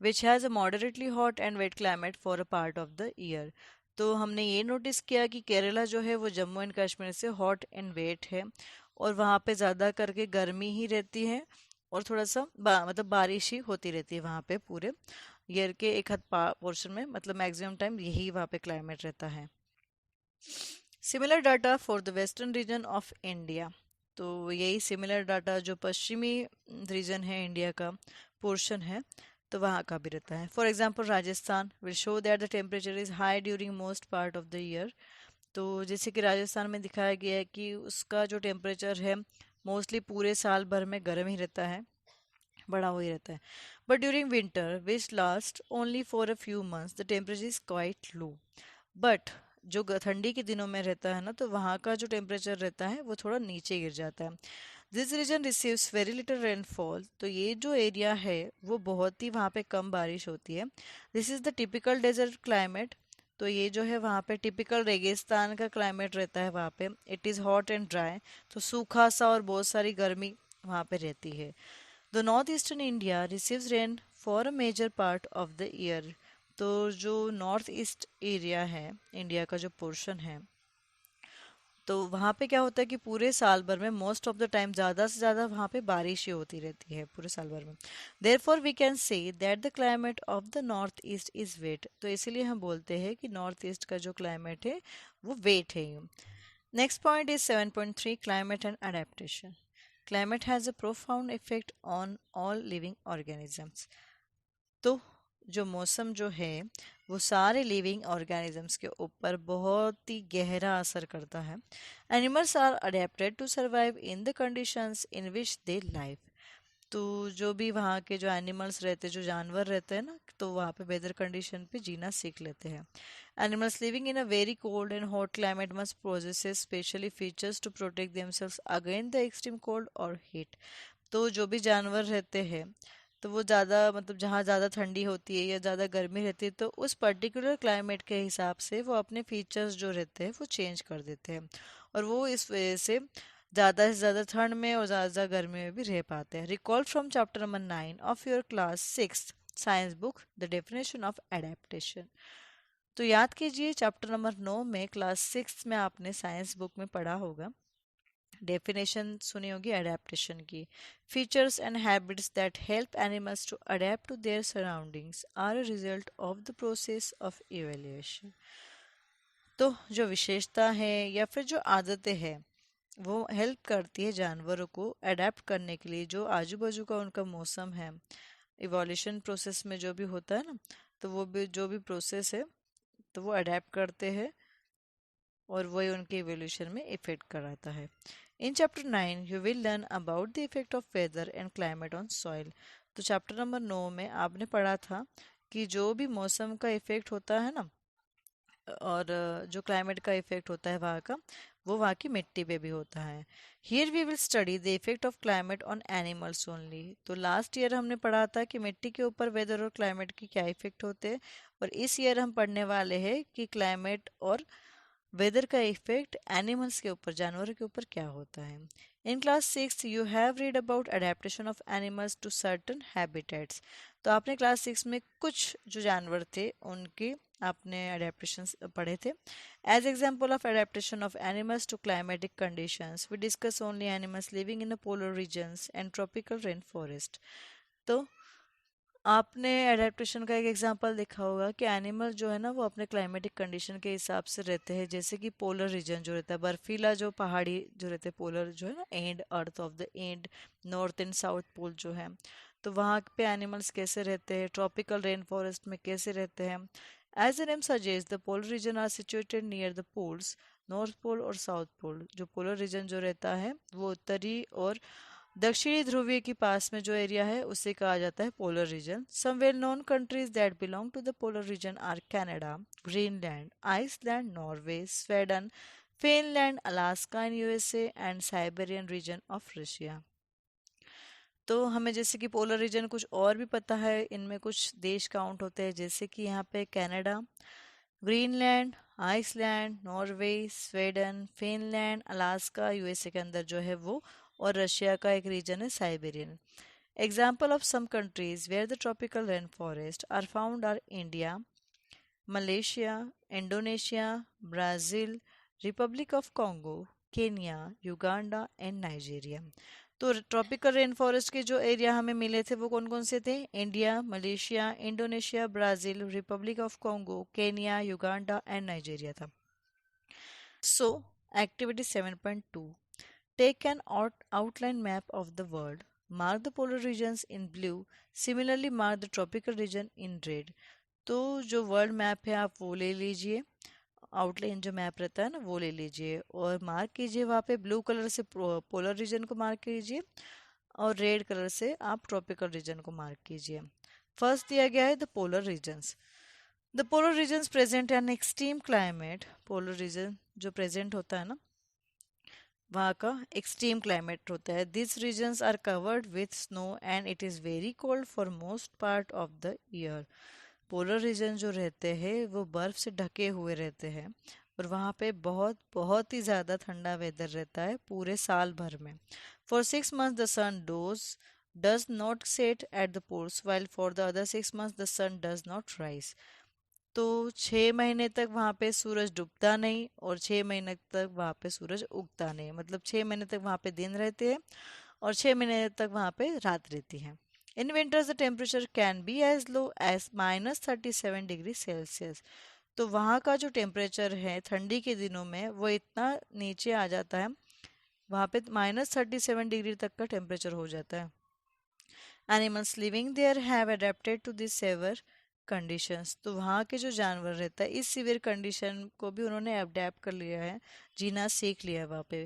which has a moderately hot and wet climate for a part of the year. तो हमने ये नोटिस किया कि केरला जो है वो जम्मू एंड कश्मीर से हॉट एंड वेट है, और वहाँ पे ज़्यादा करके गर्मी ही रहती है, और थोड़ा सा मतलब बारिश ही होती रहती है वहाँ पे पूरे ईयर के एक हद पोर्शन में, मतलब मैक्सिमम टाइम यही वहाँ पे क्लाइमेट रहता है। Similar data for the western region of India. तो यही सिमिलर डाटा जो पश्चिमी रीजन है इंडिया का पोर्शन है तो वहाँ का भी रहता है. For example Rajasthan will show that the temperature is high during most part of the year. तो जैसे कि राजस्थान में दिखाया गया है कि उसका जो टेम्परेचर है मोस्टली पूरे साल भर में गर्म ही रहता है, बढ़ा हुआ ही रहता है. But during winter which last only for a few months the temperature is quite low. But जो ठंडी के दिनों में रहता है ना तो वहाँ का जो टेम्परेचर रहता है वो थोड़ा नीचे गिर जाता है. This region receives very little rainfall. तो ये जो एरिया है वो बहुत ही वहाँ पे कम बारिश होती है. This is the typical desert climate. तो ये जो है वहाँ पे टिपिकल रेगिस्तान का क्लाइमेट रहता है वहाँ पे. It is hot and dry. तो सूखा सा और बहुत सारी गर्मी वहाँ पे रहती है. The north eastern India receives rain for a major part of the year. तो जो नॉर्थ ईस्ट एरिया है इंडिया का जो पोर्शन है तो वहाँ पे क्या होता है कि पूरे साल भर में मोस्ट ऑफ द टाइम ज़्यादा से ज़्यादा वहाँ पे बारिश ही होती रहती है पूरे साल भर में. Therefore we can say that the climate of the north east is wet. तो इसीलिए हम बोलते हैं कि नॉर्थ ईस्ट का जो क्लाइमेट है वो वेट है. Next point is 7.3 climate and adaptation. Climate has a profound effect on all living organisms. तो जो मौसम जो है वो सारे लिविंग ऑर्गेनिजम्स के ऊपर बहुत ही गहरा असर करता है. Animals are adapted to survive in the conditions in which they live. तो जो भी वहाँ के जो एनिमल्स रहते हैं जो जानवर रहते हैं ना तो वहाँ पे वेदर कंडीशन पे जीना सीख लेते हैं. Animals living in a very cold and hot climate must possesses specially features to protect themselves against the extreme cold और हीट. तो जो भी जानवर रहते हैं तो वो ज़्यादा मतलब जहाँ ज़्यादा ठंडी होती है या ज़्यादा गर्मी रहती है तो उस पर्टिकुलर क्लाइमेट के हिसाब से वो अपने फीचर्स जो रहते हैं वो चेंज कर देते हैं और वो इस वजह से ज़्यादा से ज़्यादा ठंड में और ज़्यादा से ज़्यादा गर्मी में भी रह पाते हैं. Recall from chapter number 9 of your class 6 science book the definition of adaptation. तो याद कीजिए चैप्टर नंबर 9 में क्लास 6 में आपने साइंस बुक में पढ़ा होगा. डेफिनेशन सुनी होगी एडेप्टेशन की. Features and habits that help animals to adapt to their surroundings are a result of the process of evaluation. तो जो विशेषता है या फिर जो आदतें हैं वो हेल्प करती है जानवरों को अडेप्ट करने के लिए जो आजू बाजू का उनका मौसम है. इवोल्यूशन प्रोसेस में जो भी होता है ना तो वो भी जो भी प्रोसेस है तो वो अडेप्ट करते हैं और वही उनके इवोल्यूशन में इफेक्ट कराता है. In chapter 9 you will learn about the effect of weather and climate on soil. तो चैप्टर नंबर 9 में आपने पढ़ा था कि जो भी मौसम का इफेक्ट होता है ना और जो क्लाइमेट का इफेक्ट होता है वहाँ का वो वहाँ की मिट्टी पे भी होता है. Here we will study the effect of climate on animals only. तो लास्ट ईयर हमने पढ़ा था कि मिट्टी के ऊपर वेदर और क्लाइमेट की क्या इफेक्ट होते हैं और इस ईयर हम पढ़ने वाले हैं कि क्लाइमेट और वेदर का इफेक्ट एनिमल्स के ऊपर जानवरों के ऊपर क्या होता है. In class 6 you have read about adaptation of animals to certain habitats. तो आपने क्लास 6 में कुछ जो जानवर थे उनके आपने अडेप्टेशन पढ़े थे. As example of adaptation of animals to climatic conditions we discuss only animals living in polar regions and tropical rain forest. तो आपने एडेप्टेशन का एक एग्जांपल देखा होगा कि एनिमल जो है ना वो अपने क्लाइमेटिक कंडीशन के हिसाब से रहते हैं. जैसे कि पोलर रीजन जो रहता है बर्फीला जो पहाड़ी जो रहते हैं पोलर जो है ना and earth of the end north and south pole जो है तो वहाँ पे एनिमल्स कैसे रहते हैं. ट्रॉपिकल रेन फॉरेस्ट में कैसे रहते हैं. As the name suggest the polar region are situated near the poles north pole और साउथ पोल. जो पोलर रीजन जो रहता है वो उत्तरी और दक्षिणी ध्रुवीय के पास में जो एरिया है उसे कहा जाता है polar region. Some well known countries that belong to the polar region are Canada, Greenland, Iceland, Norway, Sweden, Finland, Alaska in USA and Siberian region of Russia. तो हमें जैसे कि पोलर रीजन कुछ और भी पता है, इनमें कुछ देश काउंट होते हैं जैसे कि यहाँ पे Canada, Greenland, Iceland, Norway, Sweden, Finland, Alaska USA के अंदर जो है वो और रशिया का एक रीजन है Siberian. Example of some countries where the tropical rain forest are found are India, Malaysia, Indonesia, Brazil, Republic of Congo, Kenya, Uganda and Nigeria. तो ट्रॉपिकल रेन फॉरेस्ट के जो एरिया हमें मिले थे वो कौन कौन से थे. India, Malaysia, Indonesia, Brazil, Republic of Congo, Kenya, Uganda and Nigeria था. So activity 7.2 Take an outline map of the world. Mark the polar regions in blue. Similarly, mark the tropical region in red. तो जो world map है आप वो ले लीजिए, outline जो map रहता है ना वो ले लीजिए और मार्क कीजिए वहाँ पे ब्लू कलर से पोलर रीजन को मार्क कीजिए और रेड कलर से आप ट्रॉपिकल रीजन को मार्क कीजिए। फर्स्ट दिया गया है the polar regions. The polar regions present an extreme climate. Polar region जो प्रेजेंट होता है ना वहाँ का एक्सट्रीम क्लाइमेट होता है। This regions are covered with snow and it is very cold for most part of the year. Polar region जो रहते हैं वो बर्फ से ढके हुए रहते हैं और वहाँ पे बहुत बहुत ही ज़्यादा ठंडा वेदर रहता है पूरे साल भर में। For 6 months the sun does not set at the poles while for the other 6 months the sun does not rise। तो 6 महीने तक वहाँ पे सूरज डूबता नहीं और 6 महीने तक वहाँ पे सूरज उगता नहीं, मतलब 6 महीने तक वहाँ पे दिन रहते हैं और 6 महीने तक वहाँ पे रात रहती है। In winters the temperature can be as low as -37 degree Celsius. तो वहाँ का जो टेम्परेचर है ठंडी के दिनों में वो इतना नीचे आ जाता है, वहाँ पे -37 डिग्री तक का टेम्परेचर हो जाता है। Animals living there have adapted to this severe conditions. तो वहाँ के जो जानवर रहता है इस सीवियर कंडीशन को भी उन्होंने अडेप्ट कर लिया है, जीना सीख लिया है वहाँ पे।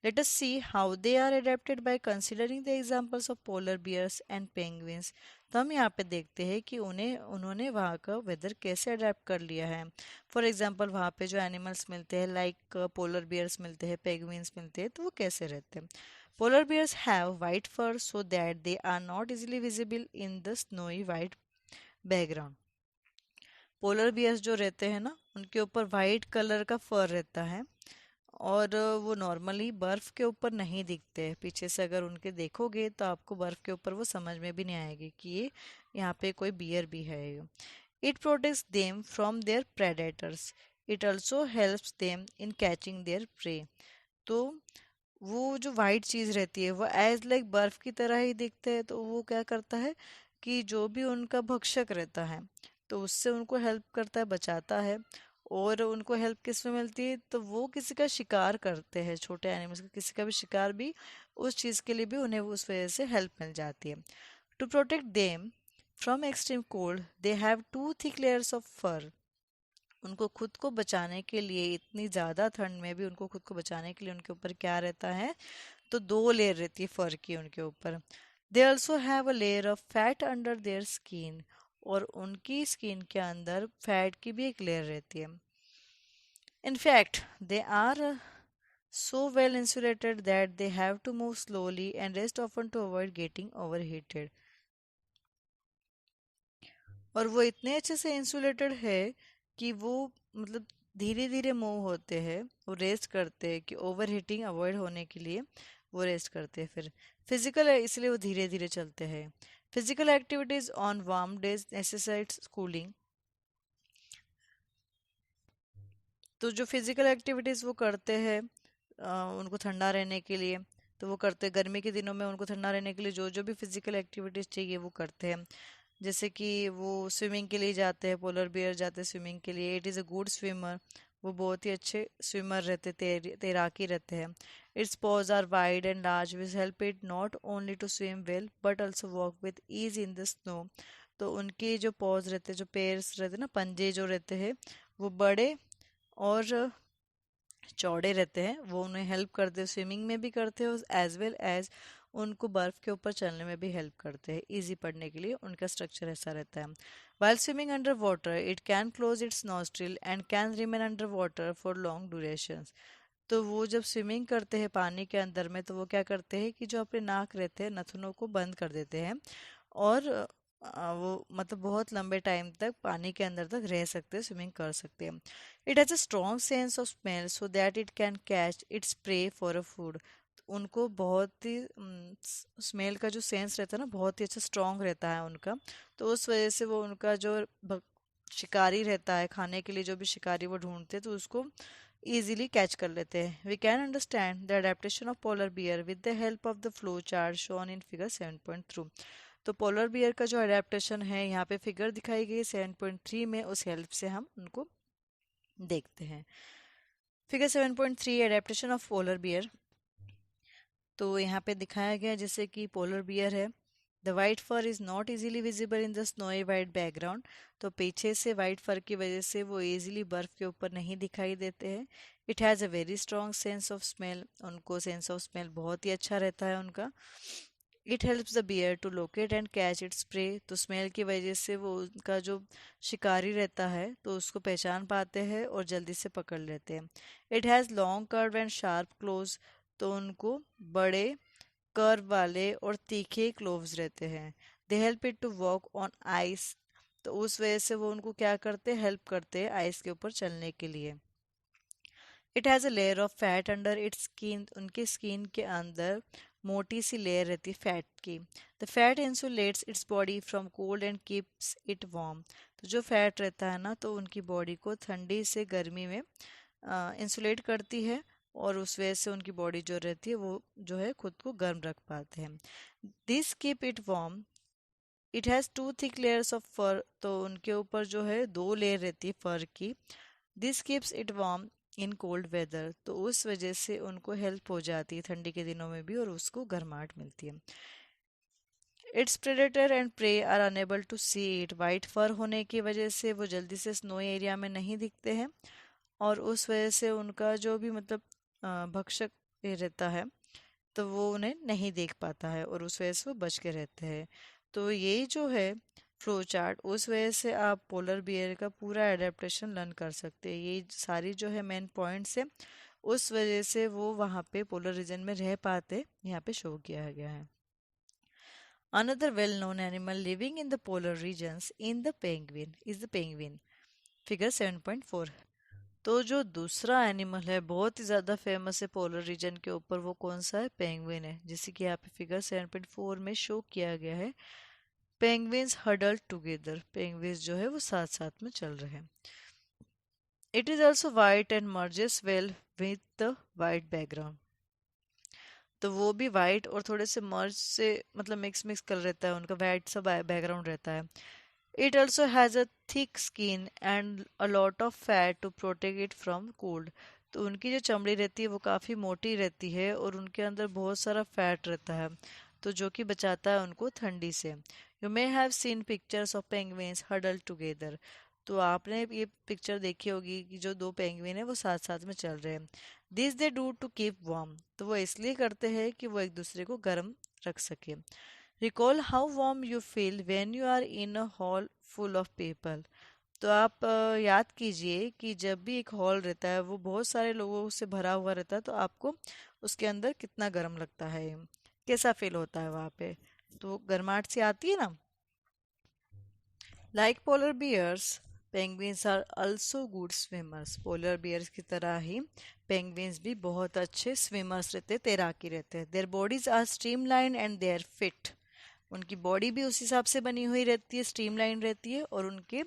Let us see how they are adapted by considering the examples of polar bears and penguins. तो हम यहाँ पे देखते हैं कि उन्होंने वहाँ का वेदर कैसे अडेप्ट कर लिया है। फॉर एग्जाम्पल वहाँ पे जो एनिमल्स मिलते हैं लाइक पोलर बियर्स मिलते हैं, पेंगुइन्स मिलते हैं, तो वो कैसे रहते हैं। Polar bears have white fur so that they are not easily visible in the snowy white background। Polar bears जो रहते हैं ना उनके ऊपर वाइट कलर का फर रहता है और वो नॉर्मली बर्फ के ऊपर नहीं दिखते हैं। पीछे से अगर उनके देखोगे तो आपको बर्फ के ऊपर वो समझ में भी नहीं आएगी कि ये यहाँ पे कोई बियर भी है। It protects them from their predators. It also helps them in catching their prey. तो वो जो वाइट चीज़ रहती है वो एज लाइक बर्फ की तरह ही दिखते हैं, तो वो क्या करता है कि जो भी उनका भक्षक रहता है तो उससे उनको हेल्प करता है, बचाता है। और उनको हेल्प किस में मिलती है, तो वो किसी का शिकार करते हैं, छोटे एनिमल्स का किसी का भी शिकार भी उस चीज़ के लिए भी उन्हें उस वजह से हेल्प मिल जाती है। To protect them from extreme cold they have 2 thick layers of fur. उनको खुद को बचाने के लिए इतनी ज़्यादा ठंड में भी उनको खुद को बचाने के लिए उनके ऊपर क्या रहता है, तो 2 लेयर रहती है फर की उनके ऊपर। They also have a layer of fat under their skin. और उनकी स्किन के अंदर फैट की भी एक लेयर रहती है। In fact, they are so well insulated that they have to move slowly and rest often to avoid getting overheated। और वो इतने अच्छे से इंसुलेटेड है कि वो मतलब धीरे धीरे मूव होते हैं, वो रेस्ट करते हैं कि ओवर हीटिंग अवॉइड होने के लिए वो रेस्ट करते हैं। फिर फिजिकल है इसलिए वो धीरे धीरे चलते हैं। Physical activities on warm days necessitates cooling. तो जो फिजिकल एक्टिविटीज वो करते हैं उनको ठंडा रहने के लिए, तो वो करते हैं गर्मी के दिनों में उनको ठंडा रहने के लिए जो जो भी फिजिकल एक्टिविटीज चाहिए वो करते हैं। जैसे कि वो स्विमिंग के लिए जाते हैं, पोलर बियर जाते हैं स्विमिंग के लिए। It is a good swimmer. वो बहुत ही अच्छे स्विमर रहते, तैराकी रहते हैं। Its paws are wide and large which help it not only to swim well but also walk with ease in the snow. तो उनके जो पॉज रहते हैं, जो पैर्स रहते हैं ना, पंजे जो रहते हैं वो बड़े और चौड़े रहते हैं, वो उन्हें हेल्प करते हैं, स्विमिंग में भी करते हैं एज वेल एज उनको बर्फ के ऊपर चलने में भी हेल्प करते हैं। इजी पढ़ने के लिए उनका स्ट्रक्चर ऐसा रहता है। While swimming under water it can close it's nostril and can remain under water for long duration. तो वो जब स्विमिंग करते हैं पानी के अंदर में तो वो क्या करते हैं कि जो अपने नाक रहते हैं नथुनों को बंद कर देते हैं और वो मतलब बहुत लंबे टाइम तक पानी के अंदर तक रह सकते हैं, स्विमिंग कर सकते हैं। It has a strong sense of smell so that it can catch its pray for a food. उनको बहुत ही स्मेल का जो सेंस रहता है ना बहुत ही अच्छा स्ट्रॉन्ग रहता है उनका, तो उस वजह से वो उनका जो शिकारी रहता है, खाने के लिए जो भी शिकारी वो ढूंढते हैं तो उसको easily कैच कर लेते हैं। We can understand the adaptation of polar bear with the help of the flow chart shown in figure 7.3। तो पोलर बियर का जो अडेप्टेशन है यहाँ पे फिगर दिखाई गई 7.3 में, उस हेल्प से हम उनको देखते हैं। Figure 7.3 adaptation of polar bear. तो यहाँ पे दिखाया गया जैसे कि पोलर बियर है। The white fur is not easily visible in the snowy white background. तो पीछे से वाइट फर की वजह से वो इजीली बर्फ के ऊपर नहीं दिखाई देते हैं। It has a very strong sense of smell. उनको सेंस ऑफ स्मेल बहुत ही अच्छा रहता है उनका। It helps the bear to locate and catch its prey. तो स्मेल की वजह से वो उनका जो शिकारी रहता है तो उसको पहचान पाते हैं और जल्दी से पकड़ लेते हैं। It has long curve and sharp close. तो उनको बड़े कर्व वाले और तीखे क्लोव्स रहते हैं। They help it to walk on ice. तो उस वजह से वो उनको क्या करते हैं, हेल्प करते हैं आइस के ऊपर चलने के लिए। It has a layer of fat under its skin. उनके स्किन के अंदर मोटी सी लेयर रहती है फैट की। The fat insulates its body from cold and keeps it warm. तो जो फैट रहता है ना, तो उनकी बॉडी को ठंडी से गर्मी में इंसुलेट करती है और उस वजह से उनकी बॉडी जो रहती है वो जो है खुद को गर्म रख पाते हैं। This keep it warm. It has two thick layers of fur. तो उनके ऊपर जो है दो लेयर रहती है फर की। This keeps it warm in cold weather. तो उस वजह से उनको हेल्प हो जाती है ठंडी के दिनों में भी और उसको गर्माहट मिलती है। Its predator and prey are unable to see it. White fur होने की वजह से वो जल्दी से स्नोई एरिया में नहीं दिखते हैं और उस वजह से उनका जो भी मतलब भक्षक ये रहता है तो वो उन्हें नहीं देख पाता है और उस वजह से वो बच के रहते हैं। तो ये जो है फ्लो चार्ट, उस वजह से आप पोलर बियर का पूरा एडेप्टेशन लर्न कर सकते हैं। ये सारी जो है मेन पॉइंट्स है, उस वजह से वो वहाँ पे पोलर रीजन में रह पाते, यहाँ पे शो किया गया है। Another well-known animal living in the polar regions in the penguin is the penguin. Figure 7.4। तो जो दूसरा एनिमल है बहुत ही ज़्यादा फेमस है पोलर रीजन के ऊपर, वो कौन सा है? पेंगुइन है, जैसे कि यहाँ पे फिगर 7.4 में शो किया गया है। Penguins huddle together. पेंगुइन्स जो है वो साथ साथ में चल रहे हैं। It is also white and merges well with the white background. तो वो भी वाइट और थोड़े से मर्ज से मतलब मिक्स मिक्स कर रहता है, उनका वाइट सा बैकग्राउंड रहता है। It also has a thick skin and a lot of fat to protect it from cold. तो उनकी जो चमड़ी रहती है वो काफ़ी मोटी रहती है और उनके अंदर बहुत सारा फैट रहता है, तो जो कि बचाता है उनको ठंडी से। You may have seen pictures of penguins huddle together. तो आपने ये पिक्चर देखी होगी कि जो दो पेंगुइन है वो साथ साथ में चल रहे हैं। This they do to keep warm. तो वो इसलिए करते हैं कि वो एक दूसरे को गर्म रख सके। Recall how warm you feel when you are in a hall full of people. तो आप याद कीजिए कि जब भी एक हॉल रहता है वो बहुत सारे लोगों से भरा हुआ रहता है तो आपको उसके अंदर कितना गर्म लगता है, कैसा फील होता है वहाँ पे, तो गर्माहट सी आती है ना। Like polar bears, penguins are also good swimmers. Polar bears की तरह ही पेंगुइन्स भी बहुत अच्छे स्विमर्स रहते हैं, तैराकी रहते हैं। Their bodies are streamline and they are fit. उनकी बॉडी भी उस हिसाब से बनी हुई रहती है, स्ट्रीमलाइन रहती है, और उनके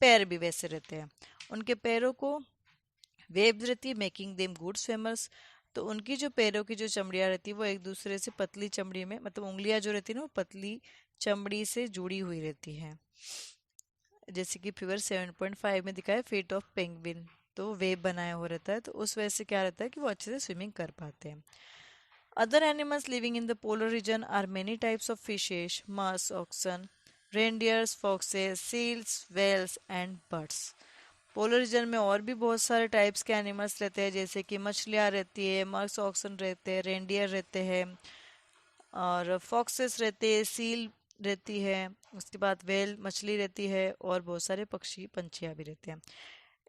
पैर भी वैसे रहते हैं। उनके पैरों को वेव्स रहती है मेकिंग देम गुड स्विमर्स। तो उनकी जो पैरों की जो चमड़ियाँ रहती है वो एक दूसरे से पतली चमड़ी में, मतलब उंगलियां जो रहती है ना वो पतली चमड़ी से जुड़ी हुई रहती हैं, जैसे कि फिगर 7.5 में दिखाया फेट ऑफ पेंगुइन। तो वेव बनाया हुआ रहता है, तो उस वजह से क्या रहता है कि वो अच्छे से स्विमिंग कर पाते हैं। Other animals living in the polar region are many types of fishes, musk oxen, reindeers, foxes, seals, whales and birds. Polar region में और भी बहुत सारे टाइप्स के एनिमल्स रहते हैं, जैसे कि मछलियाँ रहती है, मस्क ऑक्सन रहते हैं, रेंडियर रहते हैं, और फॉक्सेस रहते हैं, सील रहती है, उसके बाद वेल मछली रहती है, और बहुत सारे पक्षी पंछियाँ भी रहते हैं।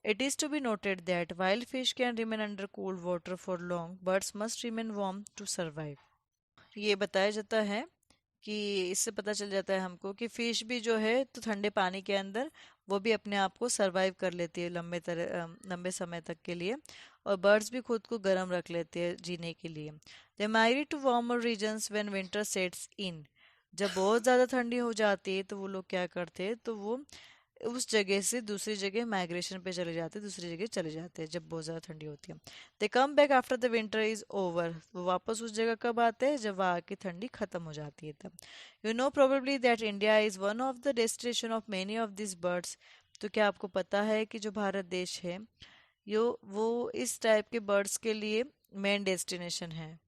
It is to be noted that while fish can remain under cold water for long, birds must remain warm to survive. ये बताया जाता है कि इससे पता चल जाता है हमको कि फिश भी जो है तो ठंडे पानी के अंदर वो भी अपने आप को सरवाइव कर लेती है लंबे समय तक के लिए, और बर्ड्स भी खुद को गर्म रख लेते हैं जीने के लिए। They migrate to warmer regions when winter sets in. जब बहुत ज़्यादा ठंडी हो जाती है तो वो लोग क्या करते हैं, तो वो उस जगह से दूसरी जगह माइग्रेशन पे चले जाते हैं, दूसरी जगह चले जाते हैं जब बहुत ज़्यादा ठंडी होती है। They come back after the winter is over. वो वापस उस जगह कब आते हैं, जब वहाँ की ठंडी खत्म हो जाती है तब। You know probably that India is one of the destination of many of this birds. तो क्या आपको पता है कि जो भारत देश है यो वो इस टाइप के बर्ड्स के लिए मेन डेस्टिनेशन है।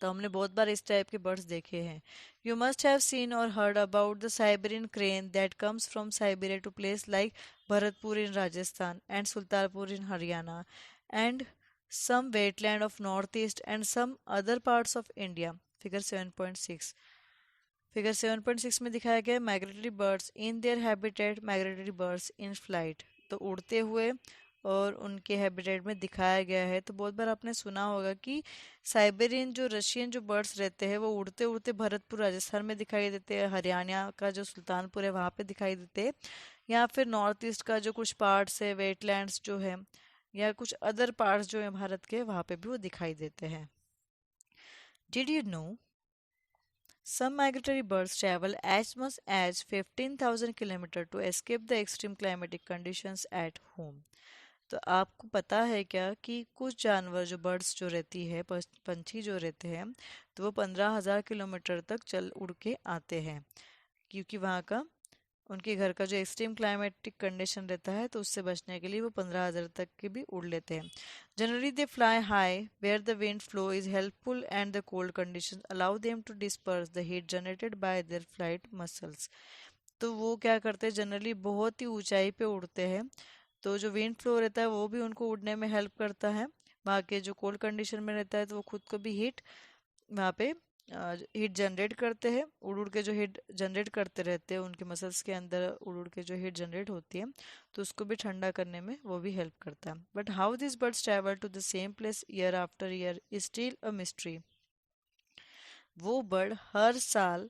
तो हमने बहुत बार इस टाइप के बर्ड्स देखे हैं. You must have seen or heard about the Siberian crane that comes from Siberia to place like Bharatpur in Rajasthan and Sultanpur in Haryana and some wetland of northeast and some other parts of India. Figure 7.6. Figure 7.6 में दिखाया गया है migratory birds in their habitat, migratory birds in flight. तो उड़ते हुए और उनके habitat में दिखाया गया है. तो बहुत बार आपने सुना होगा कि साइबेरियन जो रशियन जो बर्ड्स रहते हैं वो उड़ते उड़ते भरतपुर राजस्थान में दिखाई देते हैं, हरियाणा का जो सुल्तानपुर है वहाँ पे दिखाई देते हैं, या फिर नॉर्थ ईस्ट का जो कुछ पार्ट्स है, वेटलैंड्स जो है, या कुछ अदर पार्ट्स जो है भारत के, वहाँ पे भी वो दिखाई देते हैं. Did you know some migratory birds travel as much as 15,000 kilometre to escape the extreme climatic conditions at home. तो आपको पता है क्या कि कुछ जानवर जो बर्ड्स जो रहती है, पंछी जो रहते हैं, तो वो 15,000 किलोमीटर तक चल उड़ के आते हैं, क्योंकि वहाँ का उनके घर का जो एक्सट्रीम क्लाइमेटिक कंडीशन रहता है तो उससे बचने के लिए वो 15,000 तक के भी उड़ लेते हैं. Generally they fly high where the wind flow is helpful and the cold condition allow them to disperse the heat generated by their flight muscles. तो वो क्या करते हैं, जनरली बहुत ही ऊंचाई पे उड़ते हैं, तो जो विंड फ्लो रहता है वो भी उनको उड़ने में हेल्प करता है. वहाँ के जो कोल्ड कंडीशन में रहता है तो वो खुद को भी हीट वहाँ पे हीट जनरेट करते हैं, उड़ उड़ के जो हीट जनरेट करते रहते हैं उनके मसल्स के अंदर, उड़ उड़ के जो हीट जनरेट होती है तो उसको भी ठंडा करने में वो भी हेल्प करता है. But how this birds travel to the same place year after year is still a mystery. वो बर्ड हर साल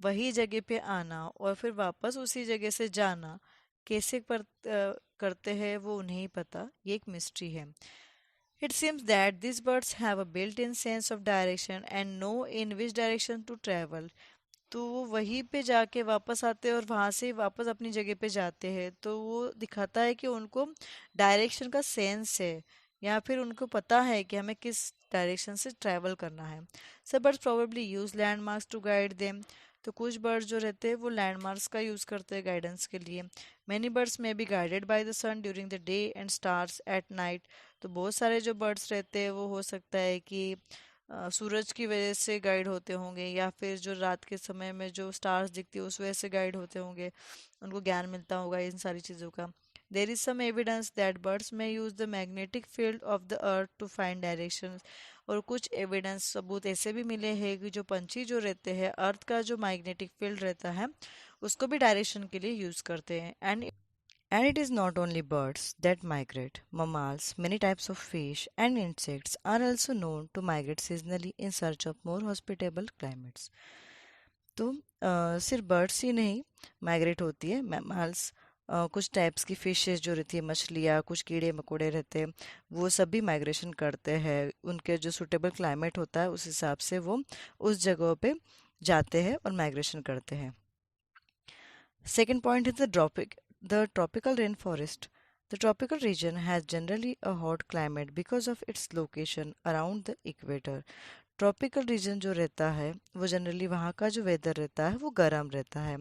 वही जगह पे आना और फिर वापस उसी जगह से जाना कैसे करते हैं वो उन्हें ही पता, ये एक मिस्ट्री है. It seems that these birds have a built-in sense of direction and know in which direction to travel. तो वो वहीं पे जाके वापस आते हैं और वहाँ से वापस अपनी जगह पे जाते हैं, तो वो दिखाता है कि उनको डायरेक्शन का सेंस है, या फिर उनको पता है कि हमें किस डायरेक्शन से ट्रैवल करना है. Some birds probably use landmarks to guide them. तो कुछ बर्ड्स जो रहते हैं वो लैंडमार्क्स का यूज़ करते हैं गाइडेंस के लिए. Many birds may be guided by the sun during the day and stars at night. तो बहुत सारे जो बर्ड्स रहते हैं वो हो सकता है कि सूरज की वजह से गाइड होते होंगे, या फिर जो रात के समय में जो स्टार्स दिखती है उस वजह से गाइड होते होंगे, उनको ज्ञान मिलता होगा इन सारी चीज़ों का. There is some evidence that birds may use the magnetic field of the earth to find direction. और कुछ एविडेंस सबूत ऐसे भी मिले हैं कि जो पंछी जो रहते हैं अर्थ का जो मैग्नेटिक फील्ड रहता है उसको भी डायरेक्शन के लिए यूज करते हैं. And it is not only birds that migrate. Mammals, many types of fish, and insects are also known to migrate seasonally in search of more hospitable climates. तो सिर्फ बर्ड्स ही नहीं माइग्रेट होती है, mammals, कुछ types की fishes जो रहती है, मछलियाँ, कुछ कीड़े मकोड़े रहते हैं, वो सब भी माइग्रेशन करते हैं. उनके जो सूटेबल क्लाइमेट होता है उस हिसाब से वो उस जगहों पे जाते हैं और माइग्रेशन करते हैं. Second point is the tropical rainforest. The tropical region has generally a hot climate because of its location around the equator. Tropical region जो रहता है वो जनरली वहाँ का जो वेदर रहता है वो गर्म रहता है,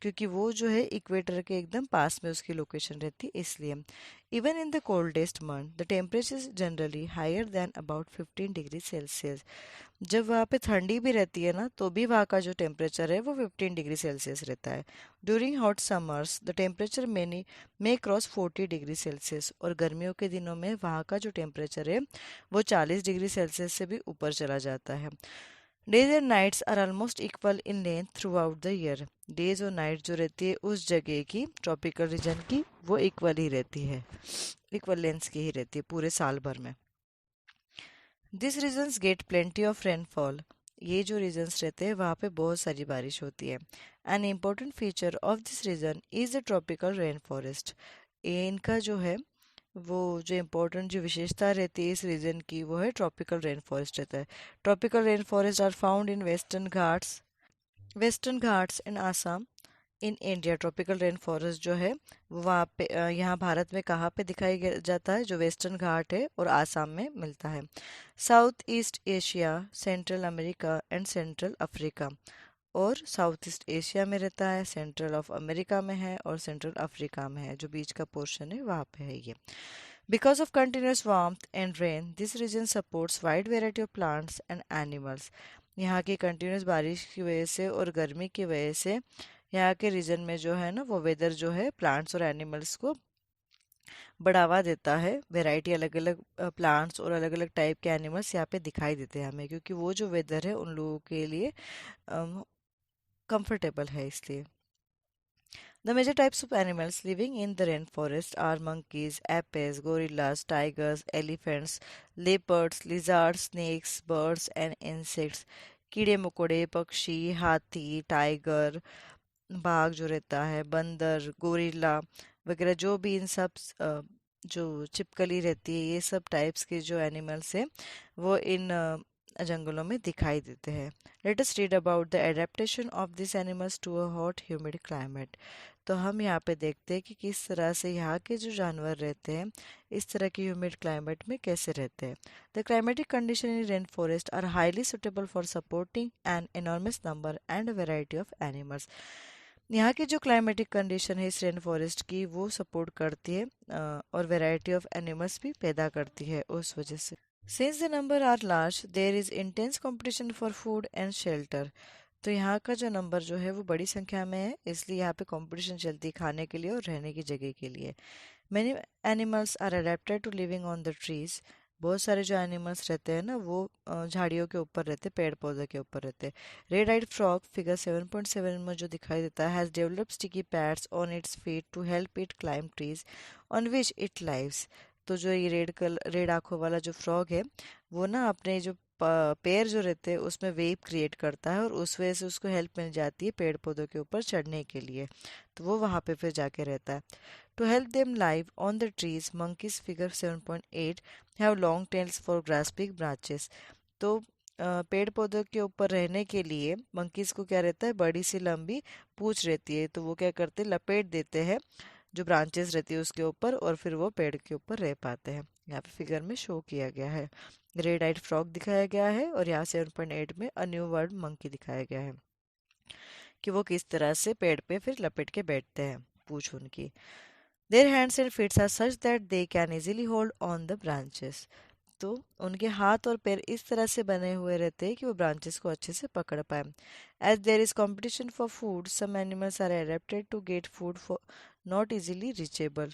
क्योंकि वो जो है इक्वेटर के एकदम पास में उसकी लोकेशन रहती है, इसलिए. Even in the coldest month the temperature generally higher than about 15 degree Celsius. जब वहाँ पे ठंडी भी रहती है ना तो भी वहाँ का जो टेम्परेचर है वो 15 डिग्री सेल्सियस रहता है. During hot summers the temperature may cross 40 degree Celsius. और गर्मियों के दिनों में वहाँ का जो टेम्परेचर है वो 40 डिग्री सेल्सियस से भी ऊपर चला जाता है. Days and nights are almost equal in length throughout the year. Days और नाइट जो रहती है उस जगह की, ट्रॉपिकल रीजन की, वो इक्वल ही रहती है, इक्वल लेंथ की ही रहती है पूरे साल भर में. This regions get plenty of rainfall. ये जो रीजन्स रहते हैं वहाँ पे बहुत सारी बारिश होती है. An important feature of this region is the tropical rain forest. इनका जो है वो जो इम्पोर्टेंट जो विशेषता रहती है इस रीजन की वो है ट्रॉपिकल रेन फॉरेस्ट रहता है. Tropical rain forest are found in western Ghats in Assam in India. Tropical rain forest जो है वो वहाँ पे यहाँ भारत में कहाँ पे दिखाई जाता है, जो वेस्टर्न घाट है और आसाम में मिलता है. South east Asia, central America and central Africa. और साउथ ईस्ट एशिया में रहता है, सेंट्रल ऑफ अमेरिका में है और सेंट्रल अफ्रीका में है, जो बीच का पोर्शन है वहाँ पे है ये. Because of continuous warmth and rain, this region supports wide variety of plants and animals. यहाँ की कंटिन्यूस बारिश की वजह से और गर्मी की वजह से यहाँ के रीजन में जो है ना वो वेदर जो है प्लांट्स और एनिमल्स को बढ़ावा देता है। वैरायटी अलग अलग प्लांट्स और अलग अलग टाइप के एनिमल्स यहाँ पे दिखाई देते हैं हमें, क्योंकि वो जो वेदर है उन लोगों के लिए कंफर्टेबल है इसलिए। The major types of animals living in the rainforest are monkeys, apes, gorillas, tigers, elephants, leopards, lizards, snakes, birds and insects. कीड़े मकोड़े, पक्षी, हाथी, टाइगर, बाघ जो रहता है, बंदर, गोरिल्ला वगैरह, जो भी इन सब जो छिपकली रहती है, ये सब टाइप्स के जो एनिमल्स हैं वो इन जंगलों में दिखाई देते हैं। Let us read about the adaptation of this animals to a hot humid climate. तो हम यहाँ पे देखते हैं कि किस तरह से यहाँ के जो जानवर रहते हैं इस तरह के ह्यूमिड क्लाइमेट में कैसे रहते हैं। The climatic condition in rain forest are highly suitable for supporting an enormous number and variety of animals. यहाँ की जो क्लाइमेटिक कंडीशन है इस रेन फॉरेस्ट की वो सपोर्ट करती है और वेराइटी ऑफ एनिमल्स भी पैदा करती है उस वजह से। Since the number are large there is intense competition for food and shelter. तो यहाँ का जो नंबर जो है वो बड़ी संख्या में है, इसलिए यहाँ पे कंपटीशन चलती है खाने के लिए और रहने की जगह के लिए। Many animals are adapted to living on the trees. बहुत सारे जो एनिमल्स रहते हैं ना वो झाड़ियों के ऊपर रहते, पेड़ पौधे के ऊपर रहते। रेड आइड फ्रॉग फिगर 7.7 में जो दिखाई देता है has developed sticky pads on its feet to help it climb trees on which it lives. तो जो ये रेड आंखों वाला जो फ्रॉग है वो ना अपने जो पैर जो रहते हैं उसमें वेव क्रिएट करता है और उस वजह से उसको हेल्प मिल जाती है पेड़ पौधों के ऊपर चढ़ने के लिए, तो वो वहाँ पे फिर जाके रहता है। To help them live on the trees monkeys figure 7.8 have long tails for grasping branches. तो पेड़ पौधों के ऊपर रहने के लिए मंकीज को क्या रहता है, बड़ी सी लंबी पूंछ रहती है, तो वो क्या करते हैं, लपेट देते हैं जो ब्रांचेस रहती है उसके ऊपर और फिर वो पेड़ के ऊपर रह पाते हैं। यहाँ पे फिगर में शो किया गया है। रेड आइड फ्रॉग दिखाया गया है और यहाँ 7.8 में अ न्यू वर्ल्ड मंकी दिखाया गया है कि वो किस तरह से पेड़ पे फिर लपेट के बैठते हैं पूंछ उनकी। Their hands and feets are such that they can easily hold on the branches. तो उनके हाथ और पैर इस तरह से बने हुए रहते हैं कि वो ब्रांचेस को अच्छे से पकड़ पाए। As there is competition for food some animals are adapted to get food for not easily reachable.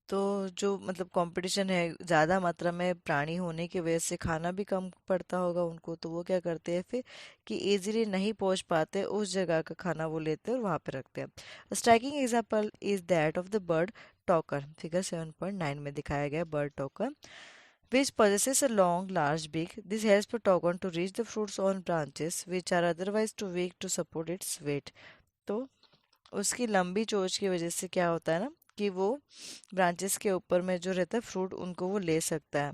तो जो मतलब कंपटीशन है ज़्यादा मात्रा में प्राणी होने की वजह से खाना भी कम पड़ता होगा उनको, तो वो क्या करते हैं फिर कि इजीली नहीं पहुंच पाते उस जगह का खाना वो लेते हैं और वहाँ पे रखते हैं। Striking example is that of the bird toucan figure 7.9 में दिखाया गया bird toucan which possesses a long large beak. This helps the toucan to reach the fruits on branches which are otherwise too weak to support its weight. तो उसकी लंबी चोंच की वजह से क्या होता है ना कि वो ब्रांचेस के ऊपर में जो रहता है फ्रूट उनको वो ले सकता है,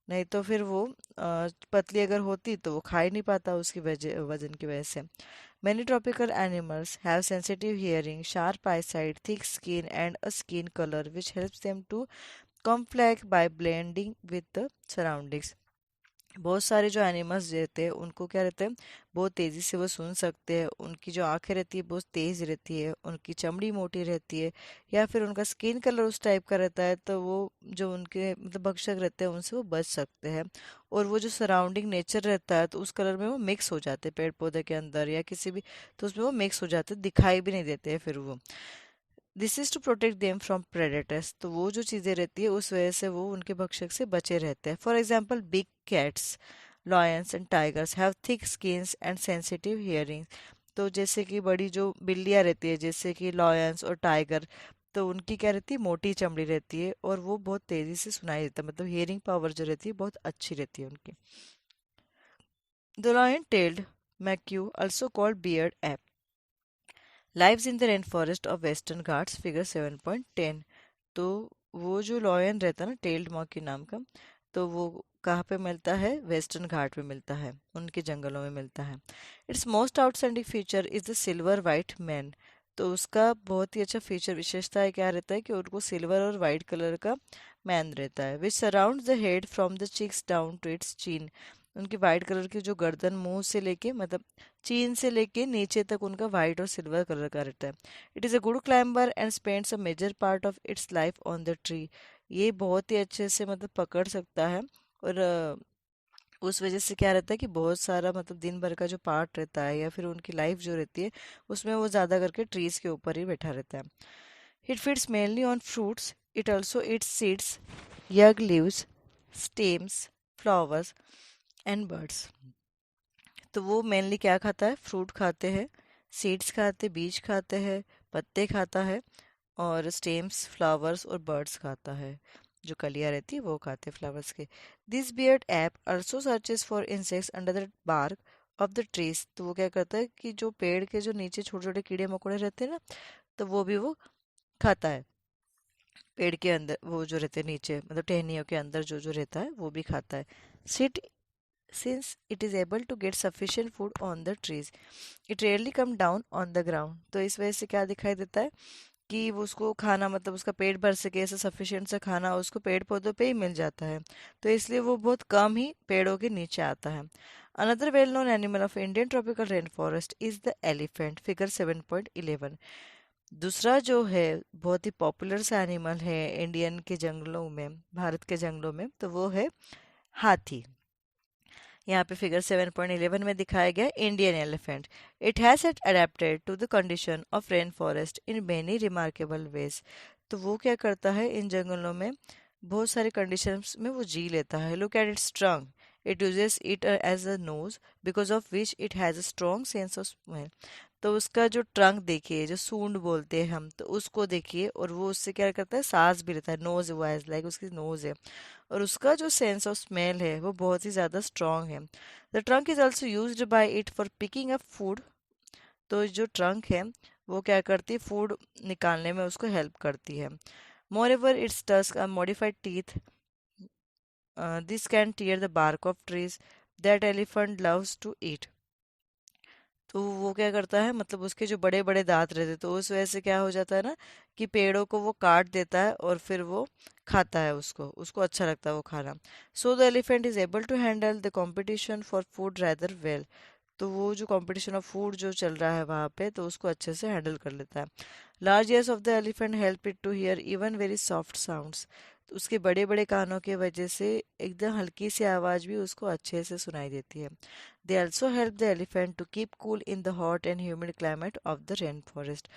नहीं तो फिर वो पतली अगर होती तो वो खा ही नहीं पाता उसकी वजह वजन की वजह से। Many tropical animals have sensitive hearing, sharp eyesight, thick skin and a skin color which helps them to camouflage by blending with the surroundings. बहुत सारे जो एनिमल्स रहते हैं उनको क्या रहता है, बहुत तेज़ी से वो सुन सकते हैं, उनकी जो आंखें रहती है बहुत तेज़ रहती है, उनकी चमड़ी मोटी रहती है या फिर उनका स्किन कलर उस टाइप का रहता है, तो वो जो उनके मतलब भक्षक रहते हैं उनसे वो बच सकते हैं। और वो जो सराउंडिंग नेचर रहता है तो उस कलर में वो मिक्स हो जाते हैं पेड़ पौधे के अंदर या किसी भी, तो उसमें वो मिक्स हो जाते हैं, दिखाई भी नहीं देते हैं फिर वो। This is to protect them from predators. तो वो जो चीज़ें रहती है उस वजह से वो उनके भक्षक से बचे रहते हैं। For example big cats, lions and tigers have thick skins and sensitive hearing. तो जैसे कि बड़ी जो बिल्लियाँ रहती है जैसे कि लॉयंस और टाइगर, तो उनकी क्या रहती है, मोटी चमड़ी रहती है और वो बहुत तेज़ी से सुनाई देता है, मतलब हियरिंग पावर जो रहती है बहुत अच्छी रहती है उनकी। The lion tailed McCue also called beard app lives in the rain forest of western Ghats figure 7.10। तो वो जो लॉयन रहता है ना टेल्ड मॉकी नाम का, तो वो कहाँ पे मिलता है, वेस्टर्न घाट में मिलता है, उनके जंगलों में मिलता है। It's most outstanding feature is the silver white man. तो उसका बहुत ही अच्छा फीचर विशेषता है क्या रहता है कि उनको सिल्वर और वाइट कलर का मैन रहता है, which surround the head from the cheeks down to its chin. उनकी वाइट कलर की जो गर्दन मुंह से लेके मतलब चीन से लेके नीचे तक उनका वाइट और सिल्वर कलर का रहता है। It is a good climber and spends a major part of its life on the tree. ये बहुत ही अच्छे से मतलब पकड़ सकता है, और उस वजह से क्या रहता है कि बहुत सारा मतलब दिन भर का जो पार्ट रहता है या फिर उनकी लाइफ जो रहती है उसमें वो ज़्यादा करके ट्रीज के ऊपर ही बैठा रहता है। It feeds mainly on fruits, it also Yeats seeds, young leaves, stems, flowers and birds. तो वो मेनली क्या खाता है, फ्रूट खाते हैं, सीड्स खाते, बीज खाते हैं, पत्ते खाता है, और स्टेम्स, फ्लावर्स और बर्ड्स खाता है, जो कलियां रहती है वो खाते हैं फ्लावर्स के। This beard ape also searches for insects under the bark of the trees. तो वो क्या करता है कि जो पेड़ के जो नीचे छोटे छोटे कीड़े मकोड़े रहते हैं ना, तो वो भी वो खाता है। पेड़ के अंदर वो जो रहते हैं नीचे मतलब टहनियों के अंदर जो जो रहता है वो भी खाता है। Sit since it is able to get sufficient food on the trees, it rarely come down on the ground। तो इस वजह से क्या दिखाई देता है कि वो उसको खाना मतलब उसका पेट भर सके ऐसा सफिशिएंट सा खाना उसको पेड़ पौधों पे ही मिल जाता है, तो इसलिए वो बहुत कम ही पेड़ों के नीचे आता है। Another well known animal of Indian tropical rain forest is the elephant, figure 7.11। दूसरा जो है बहुत ही पॉपुलर सा एनिमल है इंडियन के जंगलों में, भारत के जंगलों में, तो वो है हाथी। यहाँ पे फिगर 7.11 में दिखाया गया Indian elephant. It has adapted to the condition of rain forest in many remarkable ways. तो वो क्या करता है इन जंगलों में बहुत सारे कंडीशंस में वो जी लेता है। Look at its trunk, it uses it as a nose because of which it has a strong sense of smell. तो उसका जो ट्रंक देखिए, जो सूंड बोलते हैं हम, तो उसको देखिए, और वो उससे क्या करता है, सांस भी लेता है, नोज वाइज लाइक उसकी नोज है, और उसका जो सेंस ऑफ स्मेल है वो बहुत ही ज़्यादा स्ट्रॉन्ग है। The trunk is also use by it for picking up food. तो जो ट्रंक है वो क्या करती है, फूड निकालने में उसको हेल्प करती है। Moreover its tusk are modified teeth, this can tear the bark of trees that elephant loves to eat. तो वो क्या करता है मतलब उसके जो बड़े बड़े दांत रहते हैं, तो उस वजह से क्या हो जाता है ना कि पेड़ों को वो काट देता है और फिर वो खाता है, उसको उसको अच्छा लगता है वो खाना। So the elephant is able to handle the competition for food rather well. तो वो जो कंपटीशन ऑफ फूड जो चल रहा है वहाँ पे, तो उसको अच्छे से हैंडल कर लेता है। Large ears of the elephant help it to hear even very soft sounds. तो उसके बड़े बड़े कानों की वजह से एकदम हल्की सी आवाज़ भी उसको अच्छे से सुनाई देती है। दे also help the elephant to keep cool in the hot and humid climate of the rainforest।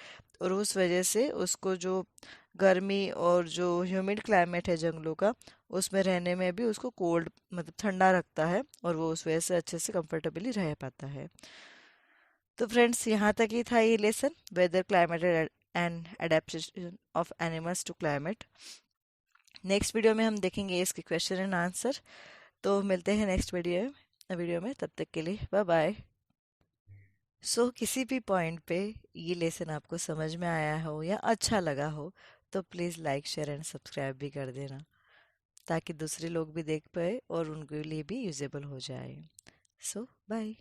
और उस वजह से उसको जो गर्मी और जो ह्यूमिड क्लाइमेट है जंगलों का, उसमें रहने में भी उसको कोल्ड मतलब ठंडा रखता है, और वो उस वजह से अच्छे से कंफर्टेबली रह पाता है। तो फ्रेंड्स यहाँ तक ही था ये lesson, weather climate and adaptation of animals to climate. Next video में हम देखेंगे इसके क्वेश्चन एंड आंसर। तो मिलते हैं नेक्स्ट वीडियो में, तब तक के लिए बाय बाय। किसी भी पॉइंट पे ये लेसन आपको समझ में आया हो या अच्छा लगा हो, तो please like share and subscribe भी कर देना, ताकि दूसरे लोग भी देख पाए और उनके लिए भी यूजेबल हो जाए। बाय।